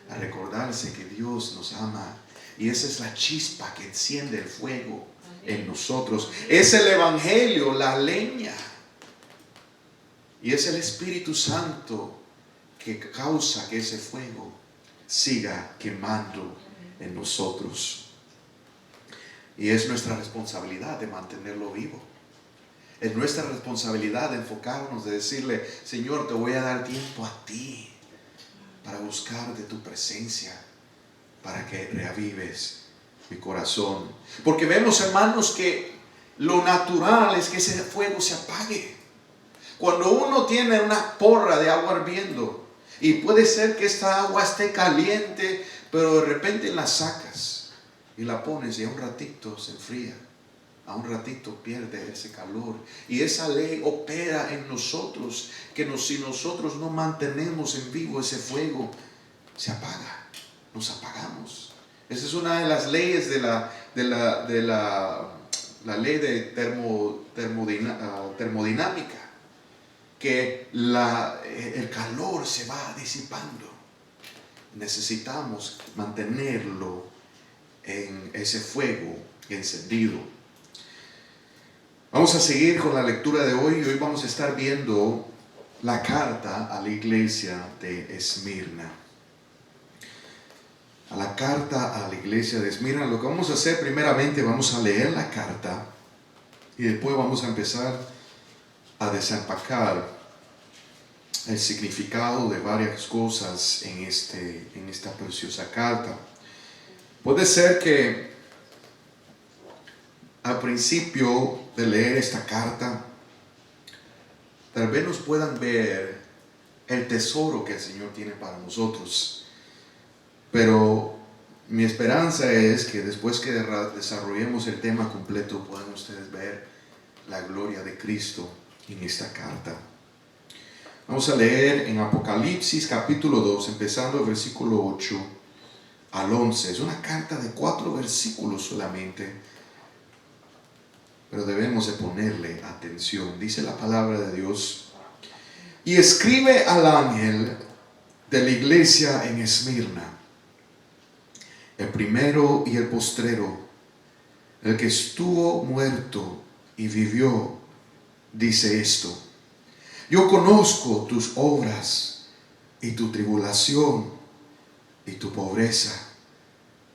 a recordarse que Dios nos ama. Y esa es la chispa que enciende el fuego en nosotros. Es el Evangelio, la leña. Y es el Espíritu Santo que causa que ese fuego siga quemando en nosotros. Y es nuestra responsabilidad de mantenerlo vivo. Es nuestra responsabilidad de enfocarnos, de decirle: Señor, te voy a dar tiempo a ti para buscar de tu presencia, para que reavives mi corazón. Porque vemos, hermanos, que lo natural es que ese fuego se apague. Cuando uno tiene una porra de agua hirviendo, y puede ser que esta agua esté caliente, pero de repente la sacas y la pones y a un ratito se enfría, a un ratito pierde ese calor. Y esa ley opera en nosotros, que si nosotros no mantenemos en vivo ese fuego, se apaga, nos apagamos. Esa es una de las leyes de la ley de termodinámica, que el calor se va disipando. Necesitamos mantenerlo en ese fuego encendido. Vamos a seguir con la lectura de hoy. Hoy vamos a estar viendo la carta a la iglesia de Esmirna. A la carta a la iglesia de Esmirna. Lo que vamos a hacer primeramente, vamos a leer la carta y después vamos a empezar a desempacar el significado de varias cosas en esta preciosa carta. Puede ser que al principio de leer esta carta, tal vez nos puedan ver el tesoro que el Señor tiene para nosotros. Pero mi esperanza es que después que desarrollemos el tema completo, puedan ustedes ver la gloria de Cristo en esta carta. Vamos a leer en Apocalipsis capítulo 2, empezando el versículo 8 al 11. Es una carta de 4 versículos solamente, pero debemos de ponerle atención. Dice la palabra de Dios: y escribe al ángel de la iglesia en Esmirna, el primero y el postrero, el que estuvo muerto y vivió, dice esto: yo conozco tus obras y tu tribulación y tu pobreza,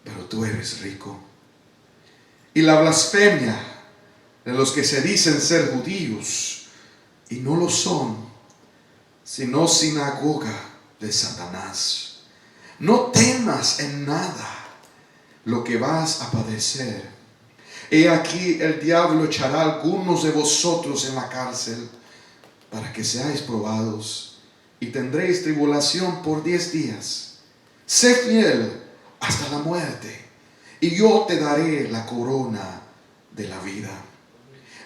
pero tú eres rico. Y la blasfemia de los que se dicen ser judíos y no lo son, sino sinagoga de Satanás. No temas en nada lo que vas a padecer. He aquí, el diablo echará a algunos de vosotros en la cárcel, para que seáis probados, y tendréis tribulación por 10 días. Sé fiel hasta la muerte, y yo te daré la corona de la vida.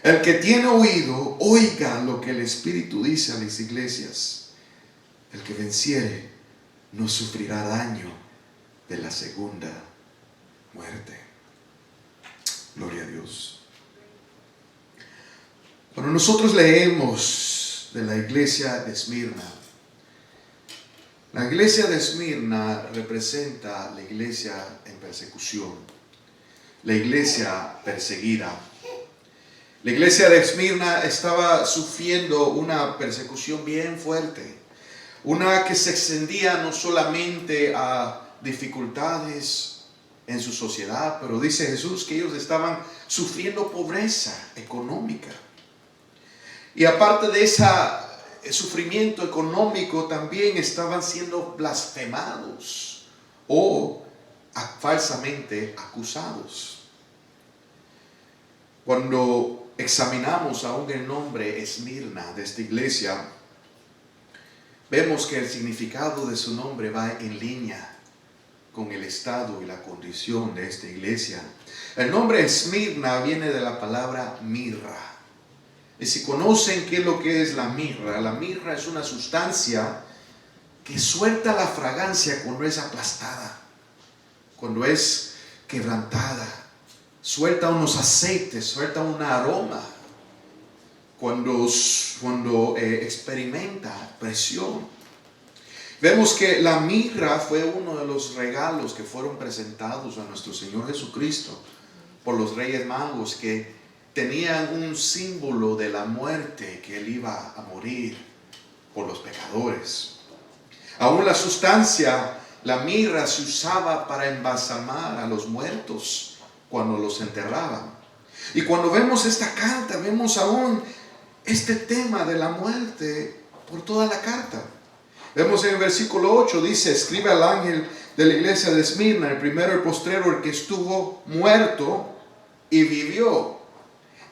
El que tiene oído, oiga lo que el Espíritu dice a las iglesias. El que venciere no sufrirá daño de la segunda muerte. Gloria a Dios. Cuando nosotros leemos de la iglesia de Esmirna, la iglesia de Esmirna representa la iglesia en persecución, la iglesia perseguida. La iglesia de Esmirna estaba sufriendo una persecución bien fuerte, una que se extendía no solamente a dificultades en su sociedad, pero dice Jesús que ellos estaban sufriendo pobreza económica. Y aparte de ese sufrimiento económico, también estaban siendo blasfemados o falsamente acusados. Cuando examinamos aún el nombre Esmirna de esta iglesia, vemos que el significado de su nombre va en línea con el estado y la condición de esta iglesia. El nombre Esmirna viene de la palabra mirra. Y si conocen qué es lo que es la mirra es una sustancia que suelta la fragancia cuando es aplastada, cuando es quebrantada, suelta unos aceites, suelta un aroma, cuando experimenta presión. Vemos que la mirra fue uno de los regalos que fueron presentados a nuestro Señor Jesucristo por los Reyes Magos, que tenían un símbolo de la muerte, que Él iba a morir por los pecadores. Aún la sustancia, la mirra, se usaba para embalsamar a los muertos cuando los enterraban. Y cuando vemos esta carta, vemos aún este tema de la muerte por toda la carta. Vemos en el versículo 8, dice: escribe al ángel de la iglesia de Esmirna, el primero y el postrero, el que estuvo muerto y vivió.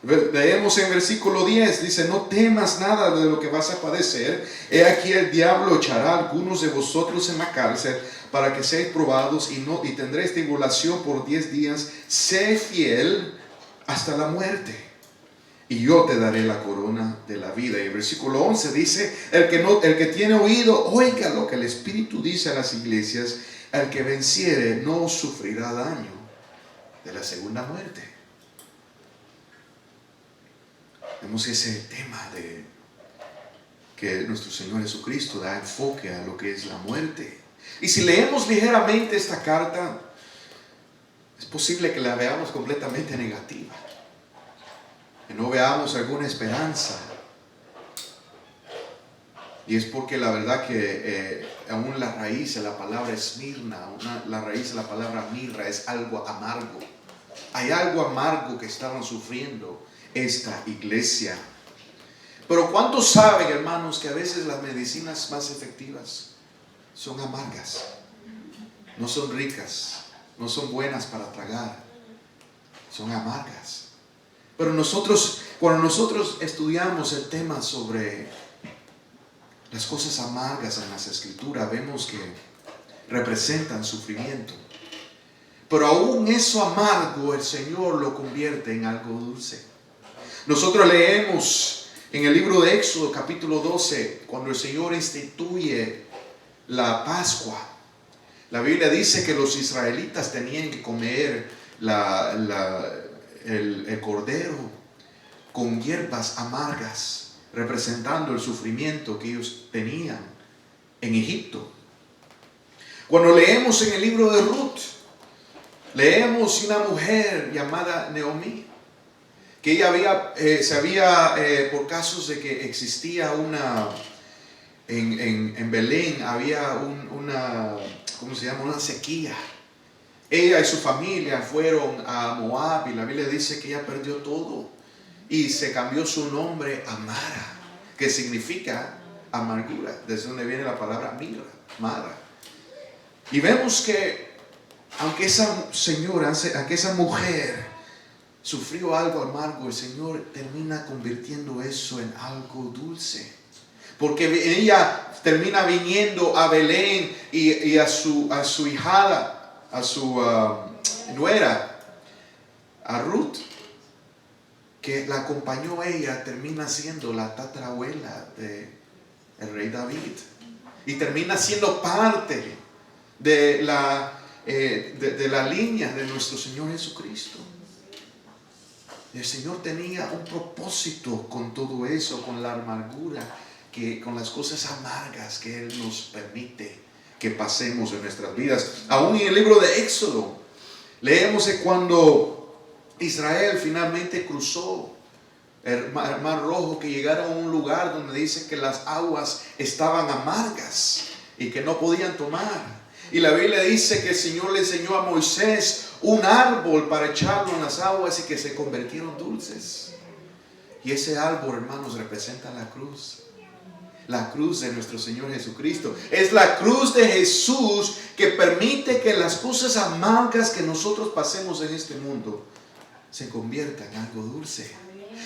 Leemos en versículo 10, dice: no temas nada de lo que vas a padecer. He aquí el diablo echará a algunos de vosotros en la cárcel para que seáis probados y tendréis tribulación por 10 días. Sé fiel hasta la muerte, y yo te daré la corona de la vida. Y el versículo 11 dice: el que tiene oído, oiga lo que el Espíritu dice a las iglesias. El que venciere no sufrirá daño de la segunda muerte. Vemos ese tema de que nuestro Señor Jesucristo da enfoque a lo que es la muerte. Y si leemos ligeramente esta carta, es posible que la veamos completamente negativa, que no veamos alguna esperanza. Y es porque la verdad que aún la raíz de la palabra Esmirna, la raíz de la palabra mirra, es algo amargo. Hay algo amargo que estaban sufriendo esta iglesia. Pero ¿cuántos saben, hermanos, que a veces las medicinas más efectivas son amargas? No son ricas, no son buenas para tragar, son amargas. Pero cuando nosotros estudiamos el tema sobre las cosas amargas en las Escrituras, vemos que representan sufrimiento. Pero aún eso amargo, el Señor lo convierte en algo dulce. Nosotros leemos en el libro de Éxodo capítulo 12, cuando el Señor instituye la Pascua. La Biblia dice que los israelitas tenían que comer el cordero con hierbas amargas, representando el sufrimiento que ellos tenían en Egipto. Cuando leemos en el libro de Ruth, leemos una mujer llamada Naomi, que ella por casos de que existía en Belén había una sequía. Ella y su familia fueron a Moab, y la Biblia dice que ella perdió todo y se cambió su nombre a Mara, que significa amargura, desde donde viene la palabra Mara. Y vemos que aunque esa mujer sufrió algo amargo, el Señor termina convirtiendo eso en algo dulce. Porque ella termina viniendo a Belén y a su hijada, a su nuera, a Ruth, que la acompañó ella, termina siendo la tatarabuela del rey David. Y termina siendo parte de la línea de nuestro Señor Jesucristo. El Señor tenía un propósito con todo eso, con la amargura, con las cosas amargas que Él nos permite que pasemos en nuestras vidas. Aún en el libro de Éxodo, leemos que cuando Israel finalmente cruzó el Mar Rojo, que llegaron a un lugar donde dice que las aguas estaban amargas y que no podían tomar. Y la Biblia dice que el Señor le enseñó a Moisés un árbol para echarlo en las aguas y que se convirtieron dulces. Y ese árbol, hermanos, representa la cruz. La cruz de nuestro Señor Jesucristo. Es la cruz de Jesús que permite que las cosas amargas que nosotros pasemos en este mundo se conviertan en algo dulce.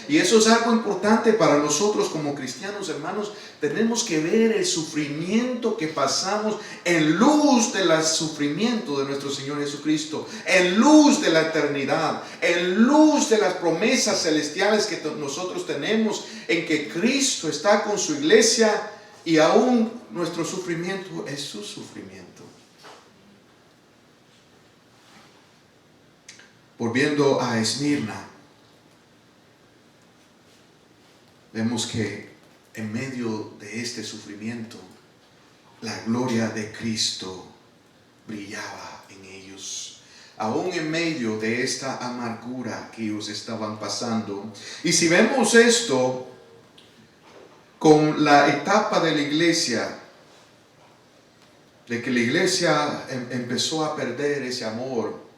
Y eso es algo importante para nosotros como cristianos, hermanos. Tenemos que ver el sufrimiento que pasamos en luz del sufrimiento de nuestro Señor Jesucristo, en luz de la eternidad, en luz de las promesas celestiales que nosotros tenemos, en que Cristo está con su iglesia y aún nuestro sufrimiento es su sufrimiento. Volviendo a Esmirna, vemos que en medio de este sufrimiento, la gloria de Cristo brillaba en ellos. Aún en medio de esta amargura que ellos estaban pasando. Y si vemos esto con la etapa de la iglesia, de que la iglesia empezó a perder ese amor,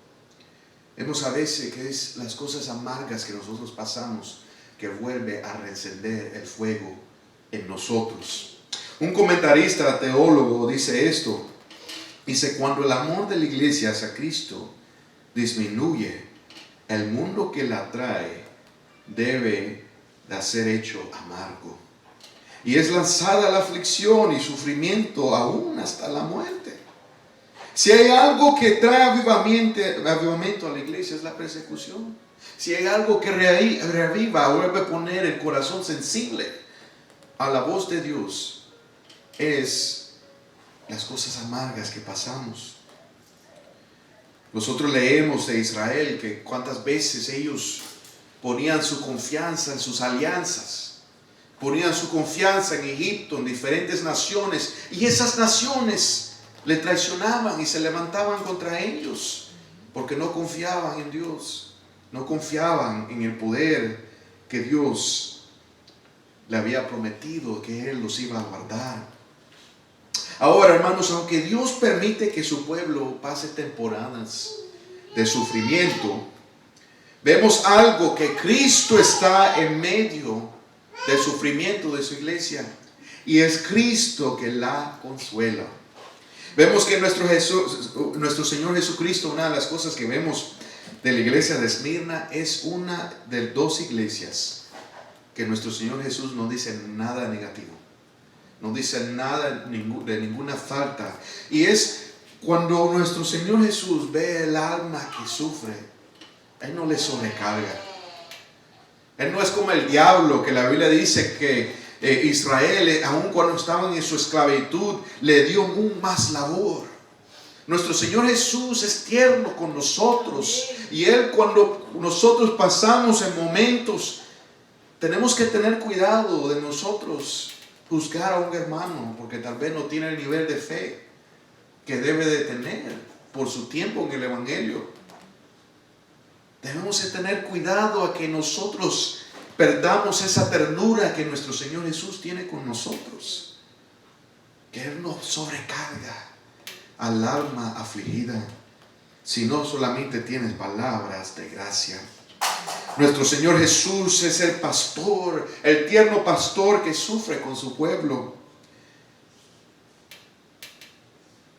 vemos a veces que es las cosas amargas que nosotros pasamos que vuelve a reencender el fuego en nosotros. Un comentarista teólogo dice esto. Dice, cuando el amor de la iglesia hacia Cristo disminuye, el mundo que la trae debe de ser hecho amargo. Y es lanzada la aflicción y sufrimiento aún hasta la muerte. Si hay algo que trae avivamiento a la iglesia es la persecución. Si hay algo que reaviva, vuelve a poner el corazón sensible a la voz de Dios, es las cosas amargas que pasamos. Nosotros leemos de Israel que cuántas veces ellos ponían su confianza en sus alianzas, ponían su confianza en Egipto, en diferentes naciones, y esas naciones le traicionaban y se levantaban contra ellos porque no confiaban en Dios. No confiaban en el poder que Dios le había prometido, que Él los iba a guardar. Ahora, hermanos, aunque Dios permite que su pueblo pase temporadas de sufrimiento, vemos algo, que Cristo está en medio del sufrimiento de su iglesia. Y es Cristo que la consuela. Vemos que nuestro Señor Jesucristo, una de las cosas que vemos de la iglesia de Esmirna, es una de dos iglesias que nuestro Señor Jesús no dice nada negativo, no dice nada de ninguna falta. Y es cuando nuestro Señor Jesús ve el alma que sufre, Él no le sobrecarga. Él no es como el diablo, que la Biblia dice que Israel, aun cuando estaban en su esclavitud, le dio aún más labor. Nuestro Señor Jesús es tierno con nosotros, y Él, cuando nosotros pasamos en momentos, tenemos que tener cuidado de nosotros juzgar a un hermano porque tal vez no tiene el nivel de fe que debe de tener por su tiempo en el Evangelio. Debemos de tener cuidado a que nosotros perdamos esa ternura que nuestro Señor Jesús tiene con nosotros, que Él nos sobrecarga al alma afligida, si no solamente tienes palabras de gracia. Nuestro Señor Jesús es el pastor, el tierno pastor que sufre con su pueblo.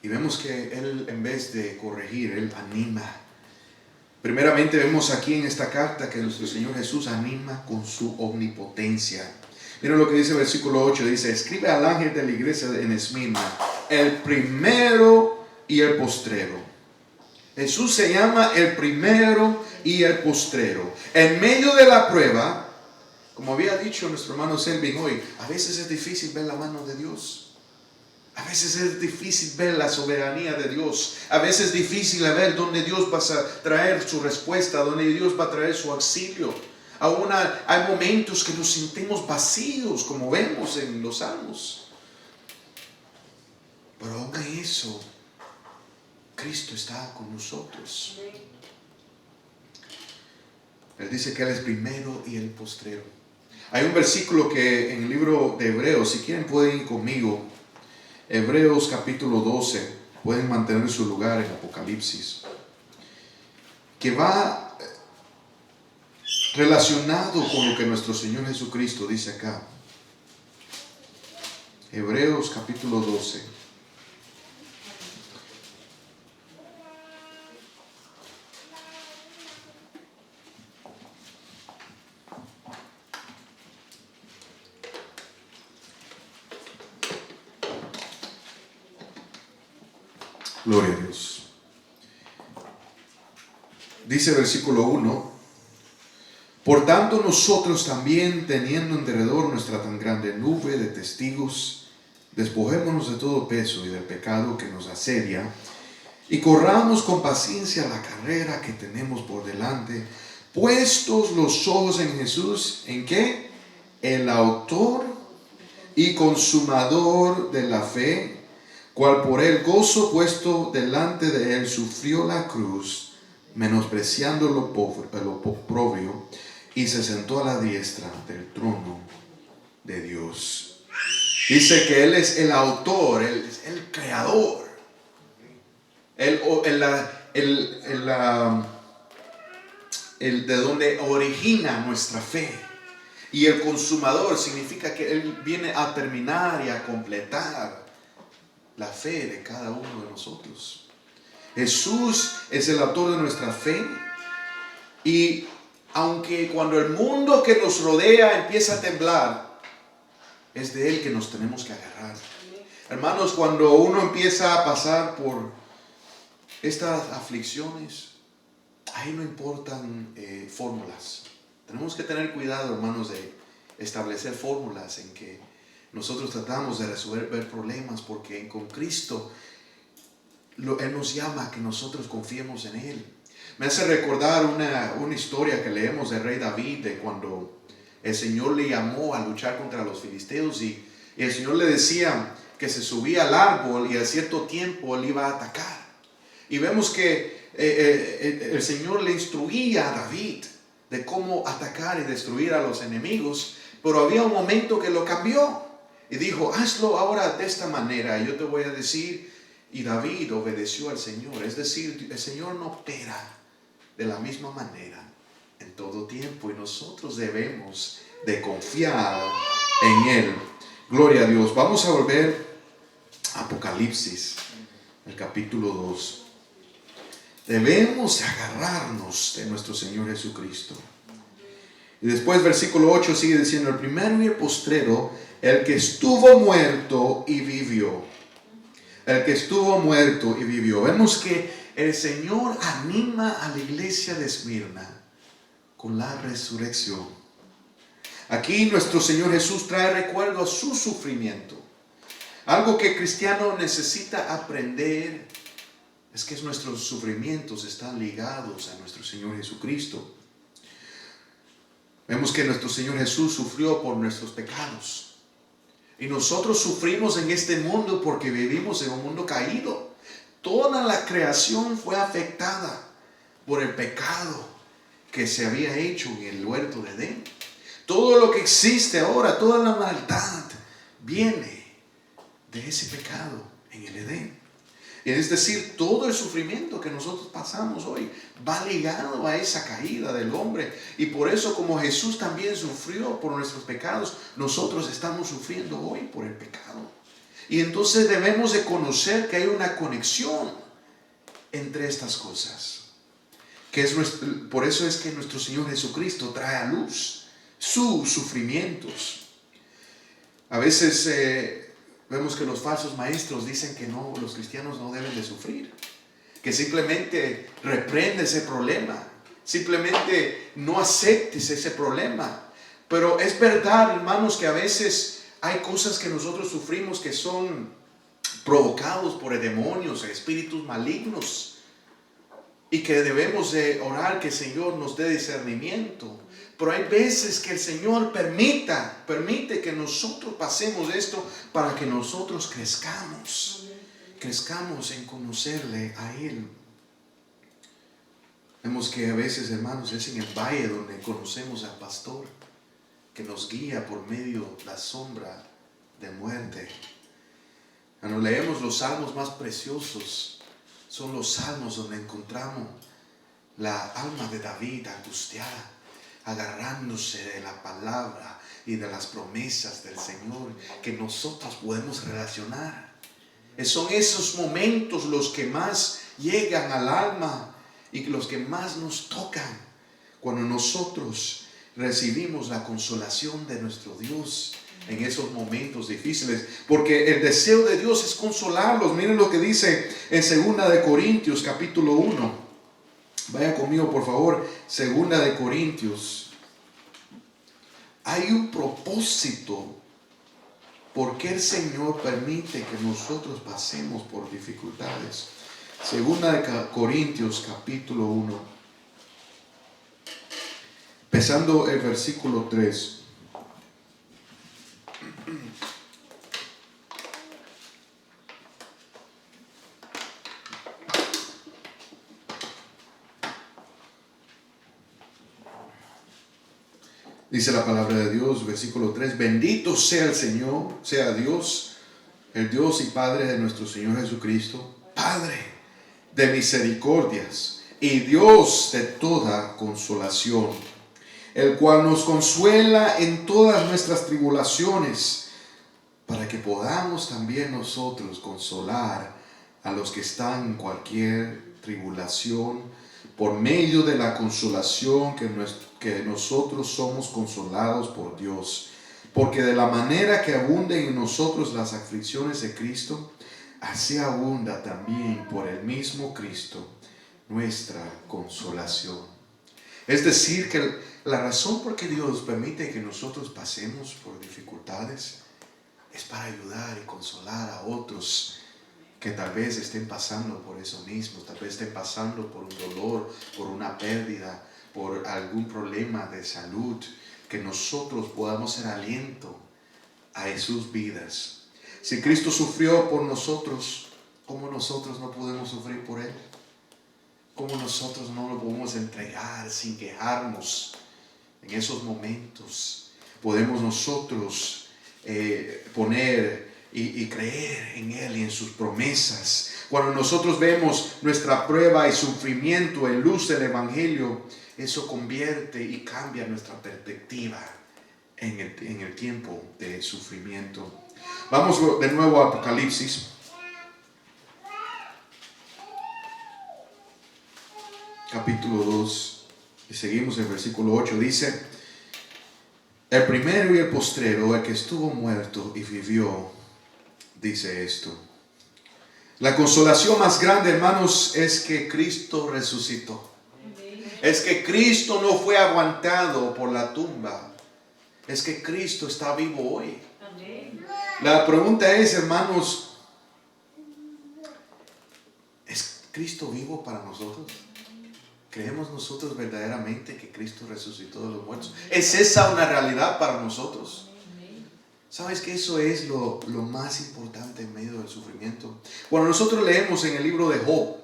Y vemos que Él, en vez de corregir, Él anima. Primeramente vemos aquí en esta carta que nuestro Señor Jesús anima con su omnipotencia. Miren lo que dice el versículo 8, dice: escribe al ángel de la iglesia en Esmirna, el primero y el postrero. Jesús se llama el primero y el postrero. En medio de la prueba, como había dicho nuestro hermano Selvin hoy, a veces es difícil ver la mano de Dios. A veces es difícil ver la soberanía de Dios. A veces es difícil ver dónde Dios va a traer su respuesta, dónde Dios va a traer su auxilio. Aún hay momentos que nos sentimos vacíos, como vemos en los Salmos. Pero aún en eso, Cristo está con nosotros. Él dice que Él es primero y el postrero. Hay un versículo que en el libro de Hebreos, si quieren pueden ir conmigo, Hebreos capítulo 12, pueden mantener su lugar en Apocalipsis, que va relacionado con lo que nuestro Señor Jesucristo dice acá. Hebreos capítulo 12. Gloria a Dios. Dice el versículo 1: por tanto nosotros también, teniendo en derredor nuestra tan grande nube de testigos, despojémonos de todo peso y del pecado que nos asedia, y corramos con paciencia la carrera que tenemos por delante, puestos los ojos en Jesús, ¿en qué? El autor y consumador de la fe, cual por el gozo puesto delante de él sufrió la cruz, menospreciando lo oprobio, y se sentó a la diestra del trono de Dios. Dice que Él es el autor, Él es el creador, el de donde origina nuestra fe. Y el consumador significa que Él viene a terminar y a completar la fe de cada uno de nosotros. Jesús es el autor de nuestra fe, y aunque cuando el mundo que nos rodea empieza a temblar, es de Él que nos tenemos que agarrar. Hermanos, cuando uno empieza a pasar por estas aflicciones, ahí no importan fórmulas. Tenemos que tener cuidado, hermanos, de establecer fórmulas en que nosotros tratamos de resolver problemas, porque con Cristo Él nos llama a que nosotros confiemos en Él. Me hace recordar una historia que leemos del rey David, de cuando el Señor le llamó a luchar contra los filisteos, y el Señor le decía que se subía al árbol y a cierto tiempo Él iba a atacar. Y vemos que el Señor le instruía a David de cómo atacar y destruir a los enemigos, pero había un momento que lo cambió y dijo: hazlo ahora de esta manera, y yo te voy a decir. Y David obedeció al Señor. Es decir, el Señor no opera de la misma manera en todo tiempo, y nosotros debemos de confiar en Él. Gloria a Dios. Vamos a volver a Apocalipsis, el capítulo 2. Debemos agarrarnos de nuestro Señor Jesucristo. Y después versículo 8 sigue diciendo: el primero y el postrero, el que estuvo muerto y vivió. El que estuvo muerto y vivió. Vemos que el Señor anima a la iglesia de Esmirna con la resurrección. Aquí nuestro Señor Jesús trae recuerdo a su sufrimiento. Algo que el cristiano necesita aprender es que nuestros sufrimientos están ligados a nuestro Señor Jesucristo. Vemos que nuestro Señor Jesús sufrió por nuestros pecados. Y nosotros sufrimos en este mundo porque vivimos en un mundo caído. Toda la creación fue afectada por el pecado que se había hecho en el huerto de Edén. Todo lo que existe ahora, toda la maldad, viene de ese pecado en el Edén. Es decir, todo el sufrimiento que nosotros pasamos hoy va ligado a esa caída del hombre. Y por eso, como Jesús también sufrió por nuestros pecados, nosotros estamos sufriendo hoy por el pecado. Y entonces debemos de conocer que hay una conexión entre estas cosas. Por eso es que nuestro Señor Jesucristo trae a luz sus sufrimientos. A veces vemos que los falsos maestros dicen que no, los cristianos no deben de sufrir, que simplemente reprende ese problema, simplemente no aceptes ese problema. Pero es verdad, hermanos, que a veces hay cosas que nosotros sufrimos que son provocados por demonios, espíritus malignos, y que debemos de orar que el Señor nos dé discernimiento. Pero hay veces que el Señor permite que nosotros pasemos esto para que nosotros crezcamos en conocerle a Él. Vemos que a veces, hermanos, es en el valle donde conocemos al pastor que nos guía por medio de la sombra de muerte. Cuando leemos los salmos más preciosos, son los salmos donde encontramos la alma de David angustiada, agarrándose de la palabra y de las promesas del Señor que nosotros podemos relacionar. Son esos momentos los que más llegan al alma y los que más nos tocan, cuando nosotros recibimos la consolación de nuestro Dios en esos momentos difíciles, porque el deseo de Dios es consolarlos. Miren lo que dice en 2 de Corintios capítulo 1. Vaya conmigo por favor, 2 de Corintios. Hay un propósito por qué el Señor permite que nosotros pasemos por dificultades. 2 de Corintios capítulo 1, empezando el versículo 3. Dice la palabra de Dios, versículo 3, bendito sea el Señor, sea Dios, el Dios y Padre de nuestro Señor Jesucristo, Padre de misericordias y Dios de toda consolación, el cual nos consuela en todas nuestras tribulaciones, para que podamos también nosotros consolar a los que están en cualquier tribulación, por medio de la consolación que nosotros somos consolados por Dios. Porque de la manera que abunden en nosotros las aflicciones de Cristo, así abunda también por el mismo Cristo nuestra consolación. Es decir, que la razón por que Dios permite que nosotros pasemos por dificultades es para ayudar y consolar a otros que tal vez estén pasando por eso mismo, tal vez estén pasando por un dolor, por una pérdida, por algún problema de salud, que nosotros podamos ser aliento a sus vidas. Si Cristo sufrió por nosotros, ¿cómo nosotros no podemos sufrir por Él? ¿Cómo nosotros no lo podemos entregar sin quejarnos? En esos momentos podemos nosotros poner y creer en Él y en sus promesas. Cuando nosotros vemos nuestra prueba y sufrimiento en luz del Evangelio, eso convierte y cambia nuestra perspectiva en el tiempo de sufrimiento. Vamos de nuevo a Apocalipsis. Capítulo 2. Y seguimos en el versículo 8. Dice: el primero y el postrero, el que estuvo muerto y vivió, dice esto: la consolación más grande, hermanos, es que Cristo resucitó. Es que Cristo no fue aguantado por la tumba. Es que Cristo está vivo hoy. La pregunta es, hermanos, ¿es Cristo vivo para nosotros? ¿Creemos nosotros verdaderamente que Cristo resucitó de los muertos? ¿Es esa una realidad para nosotros? ¿Sabes que eso es lo más importante en medio del sufrimiento? Cuando nosotros leemos en el libro de Job,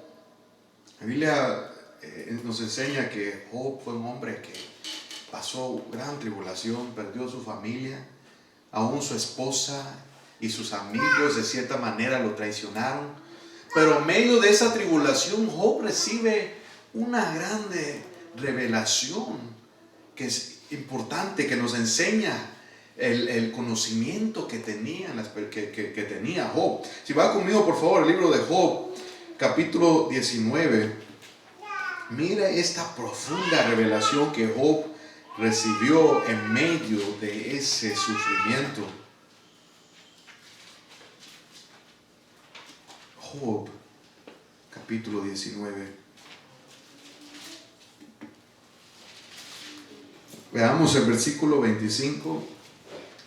la Biblia nos enseña que Job fue un hombre que pasó gran tribulación, perdió su familia, aún su esposa y sus amigos de cierta manera lo traicionaron. Pero en medio de esa tribulación, Job recibe una grande revelación que es importante, que nos enseña el conocimiento que tenía Job. Si va conmigo por favor al libro de Job, capítulo 19, mira esta profunda revelación que Job recibió en medio de ese sufrimiento. Job, capítulo 19. Veamos el versículo 25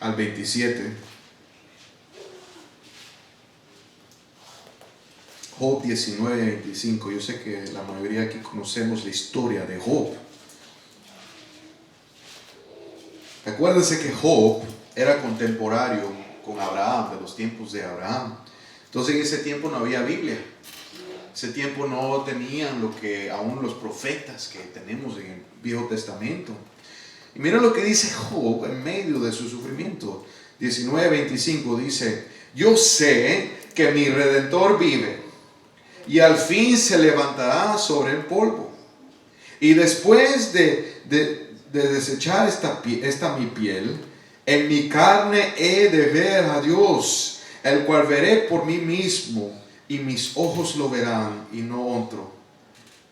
al 27. Job 19, 25. Yo sé que la mayoría aquí conocemos la historia de Job. Acuérdense que Job era contemporáneo con Abraham, de los tiempos de Abraham. Entonces en ese tiempo no había Biblia. En ese tiempo no tenían lo que aún los profetas que tenemos en el Viejo Testamento. Y mira lo que dice Job en medio de su sufrimiento. 19:25 dice: yo sé que mi Redentor vive y al fin se levantará sobre el polvo. Y después de desechar esta mi piel, en mi carne he de ver a Dios, el cual veré por mí mismo, y mis ojos lo verán y no otro,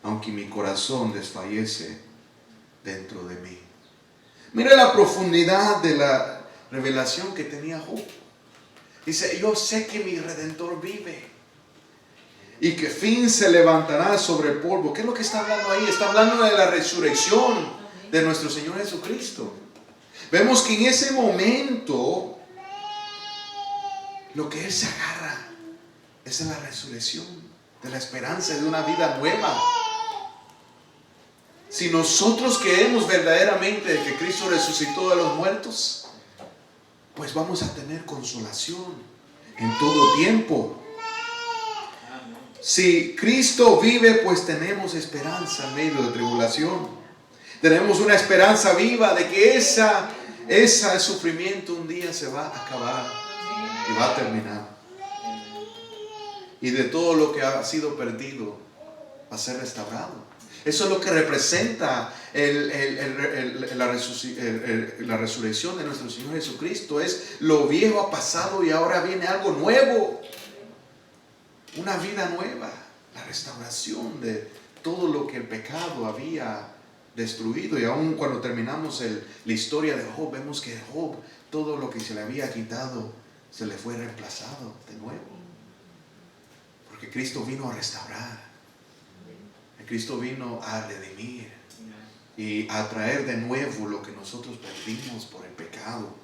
aunque mi corazón desfallece dentro de mí. Mira la profundidad revelación que tenía Job. Dice, yo sé que mi Redentor vive y que fin se levantará sobre el polvo. ¿Qué es lo que está hablando ahí? Está hablando de la resurrección de nuestro Señor Jesucristo. Vemos que en ese momento lo que Él se agarra es en la resurrección, de la esperanza de una vida nueva. Si nosotros creemos verdaderamente que Cristo resucitó de los muertos, pues vamos a tener consolación en todo tiempo. Si Cristo vive, pues tenemos esperanza en medio de tribulación. Tenemos una esperanza viva de que ese sufrimiento un día se va a acabar y va a terminar. Y de todo lo que ha sido perdido va a ser restaurado. Eso es lo que representa la resurrección de nuestro Señor Jesucristo. Es lo viejo ha pasado y ahora viene algo nuevo. Una vida nueva. La restauración de todo lo que el pecado había destruido. Y aún cuando terminamos la historia de Job, vemos que Job, todo lo que se le había quitado, se le fue reemplazado de nuevo. Porque Cristo vino a restaurar. Cristo vino a redimir y a traer de nuevo lo que nosotros perdimos por el pecado.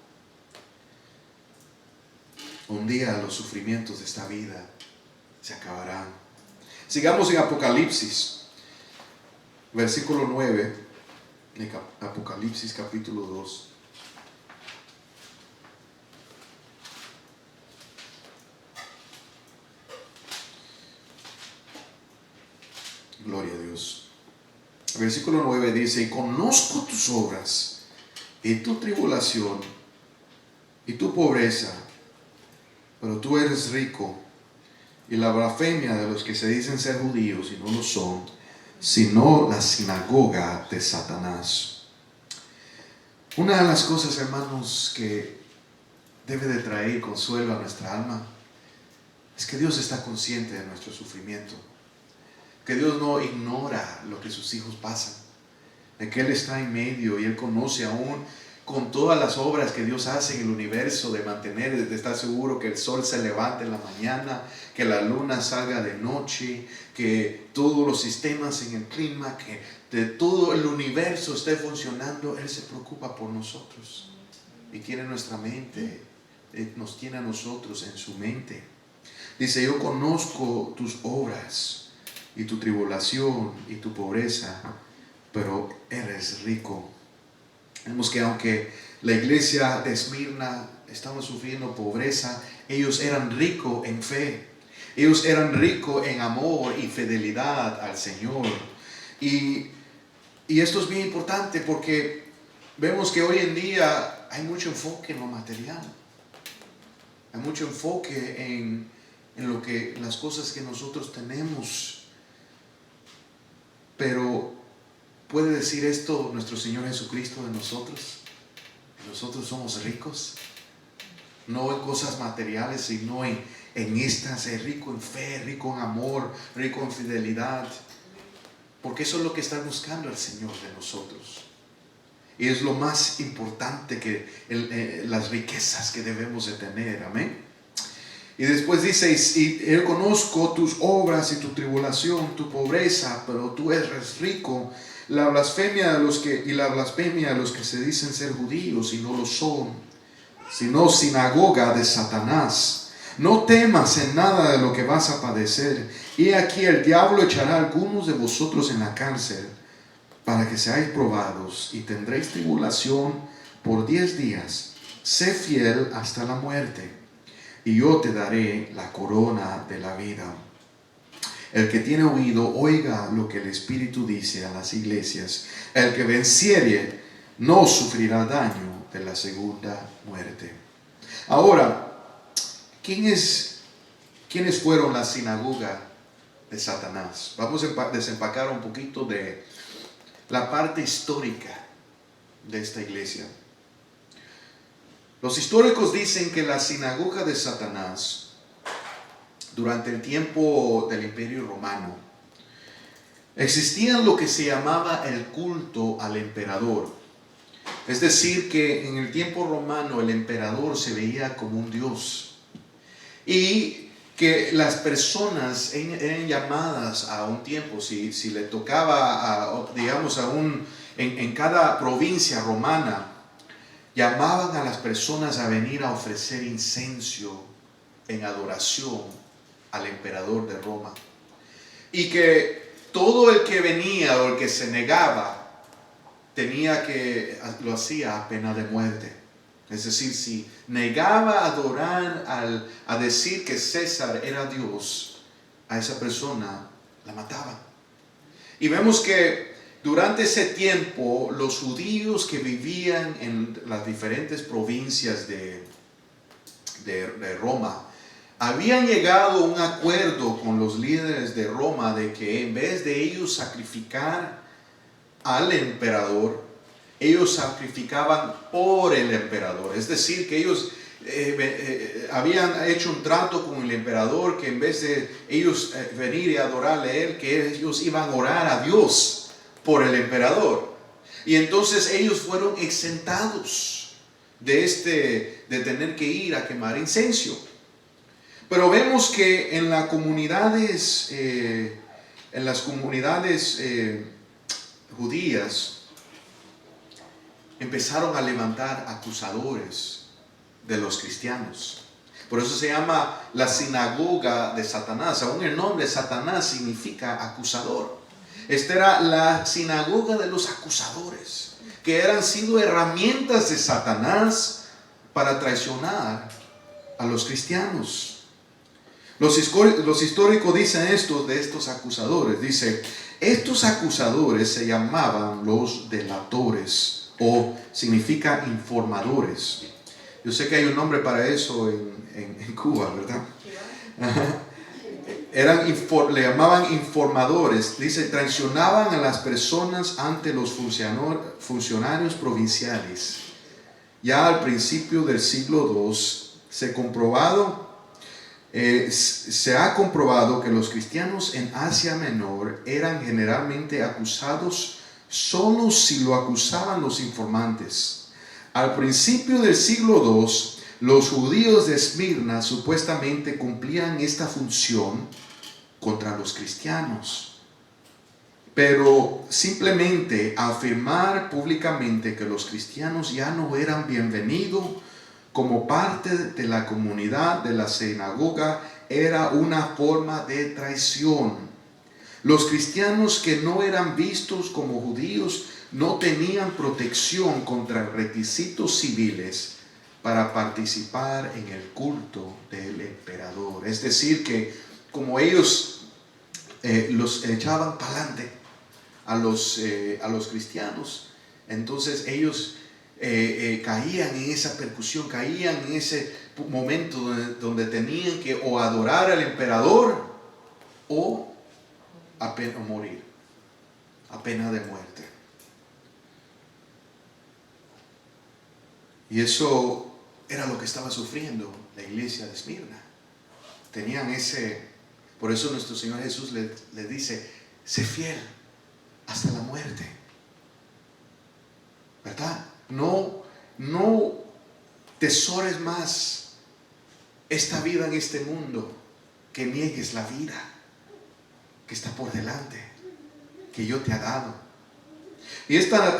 Un día los sufrimientos de esta vida se acabarán. Sigamos en Apocalipsis, versículo 9, de Apocalipsis capítulo 2. Gloria a Dios. El versículo 9 dice: y conozco tus obras y tu tribulación y tu pobreza, pero tú eres rico, y la blasfemia de los que se dicen ser judíos y no lo son, sino la sinagoga de Satanás. Una de las cosas, hermanos, que debe de traer consuelo a nuestra alma es que Dios está consciente de nuestro sufrimiento. Que Dios no ignora lo que sus hijos pasan, de que Él está en medio y Él conoce aún con todas las obras que Dios hace en el universo, de mantener, de estar seguro que el sol se levante en la mañana, que la luna salga de noche, que todos los sistemas en el clima, que de todo el universo esté funcionando. Él se preocupa por nosotros y quiere nuestra mente, nos tiene a nosotros en su mente. Dice: yo conozco tus obras y tu tribulación y tu pobreza, pero eres rico. Vemos que aunque la iglesia de Esmirna estaba sufriendo pobreza, ellos eran ricos en fe, ellos eran ricos en amor y fidelidad al Señor. Y esto es bien importante porque vemos que hoy en día hay mucho enfoque en lo material, hay mucho enfoque en las cosas que nosotros tenemos. Pero ¿puede decir esto nuestro Señor Jesucristo de nosotros? ¿Que nosotros somos ricos? No en cosas materiales, sino en estas, ser rico en fe, rico en amor, rico en fidelidad. Porque eso es lo que está buscando el Señor de nosotros. Y es lo más importante, que las riquezas que debemos de tener. Amén. Y después dice: y yo conozco tus obras y tu tribulación, tu pobreza, pero tú eres rico. La blasfemia de los que se dicen ser judíos y no lo son, sino sinagoga de Satanás. No temas en nada de lo que vas a padecer. Y aquí el diablo echará a algunos de vosotros en la cárcel, para que seáis probados, y tendréis tribulación por 10 días. Sé fiel hasta la muerte, y yo te daré la corona de la vida. El que tiene oído, oiga lo que el Espíritu dice a las iglesias. El que venciere no sufrirá daño de la segunda muerte. Ahora, ¿quiénes fueron la sinagoga de Satanás? Vamos a desempacar un poquito de la parte histórica de esta iglesia. Los históricos dicen que la sinagoga de Satanás, durante el tiempo del Imperio Romano, existía lo que se llamaba el culto al emperador. Es decir, que en el tiempo romano el emperador se veía como un dios y que las personas eran llamadas a un tiempo, si le tocaba, digamos, en cada provincia romana, llamaban a las personas a venir a ofrecer incienso en adoración al emperador de Roma. Y que todo el que venía o el que se negaba, lo hacía a pena de muerte. Es decir, si negaba a adorar, a decir que César era Dios, a esa persona la mataban. Y vemos que durante ese tiempo los judíos que vivían en las diferentes provincias de Roma habían llegado a un acuerdo con los líderes de Roma de que en vez de ellos sacrificar al emperador, ellos sacrificaban por el emperador. Es decir, que ellos habían hecho un trato con el emperador, que en vez de ellos venir y adorarle a él, que ellos iban a orar a Dios por el emperador. Y entonces ellos fueron exentados de tener que ir a quemar incienso. Pero vemos que en las comunidades judías empezaron a levantar acusadores de los cristianos. Por eso se llama la sinagoga de Satanás. Aún el nombre Satanás significa acusador. Esta era la sinagoga de los acusadores, que han sido herramientas de Satanás para traicionar a los cristianos. Los históricos dicen esto de estos acusadores. Dice, estos acusadores se llamaban los delatores, o significa informadores. Yo sé que hay un nombre para eso en Cuba, ¿verdad? Le llamaban informadores. Dice, traicionaban a las personas ante los funcionarios provinciales. Ya al principio del siglo II se ha comprobado que los cristianos en Asia Menor eran generalmente acusados solo si lo acusaban los informantes. Al principio del siglo II, los judíos de Esmirna supuestamente cumplían esta función contra los cristianos. Pero simplemente afirmar públicamente que los cristianos ya no eran bienvenidos como parte de la comunidad de la sinagoga era una forma de traición. Los cristianos que no eran vistos como judíos no tenían protección contra requisitos civiles para participar en el culto del emperador. Es decir, que como ellos los echaban para adelante a los cristianos, entonces ellos caían en esa percusión, caían en ese momento donde tenían que o adorar al emperador o morir a pena de muerte. Y eso era lo que estaba sufriendo la iglesia de Esmirna. Tenían por eso nuestro Señor Jesús le dice, sé fiel hasta la muerte, ¿verdad? No tesores más esta vida en este mundo, que niegues la vida que está por delante, que yo te he dado. Y esta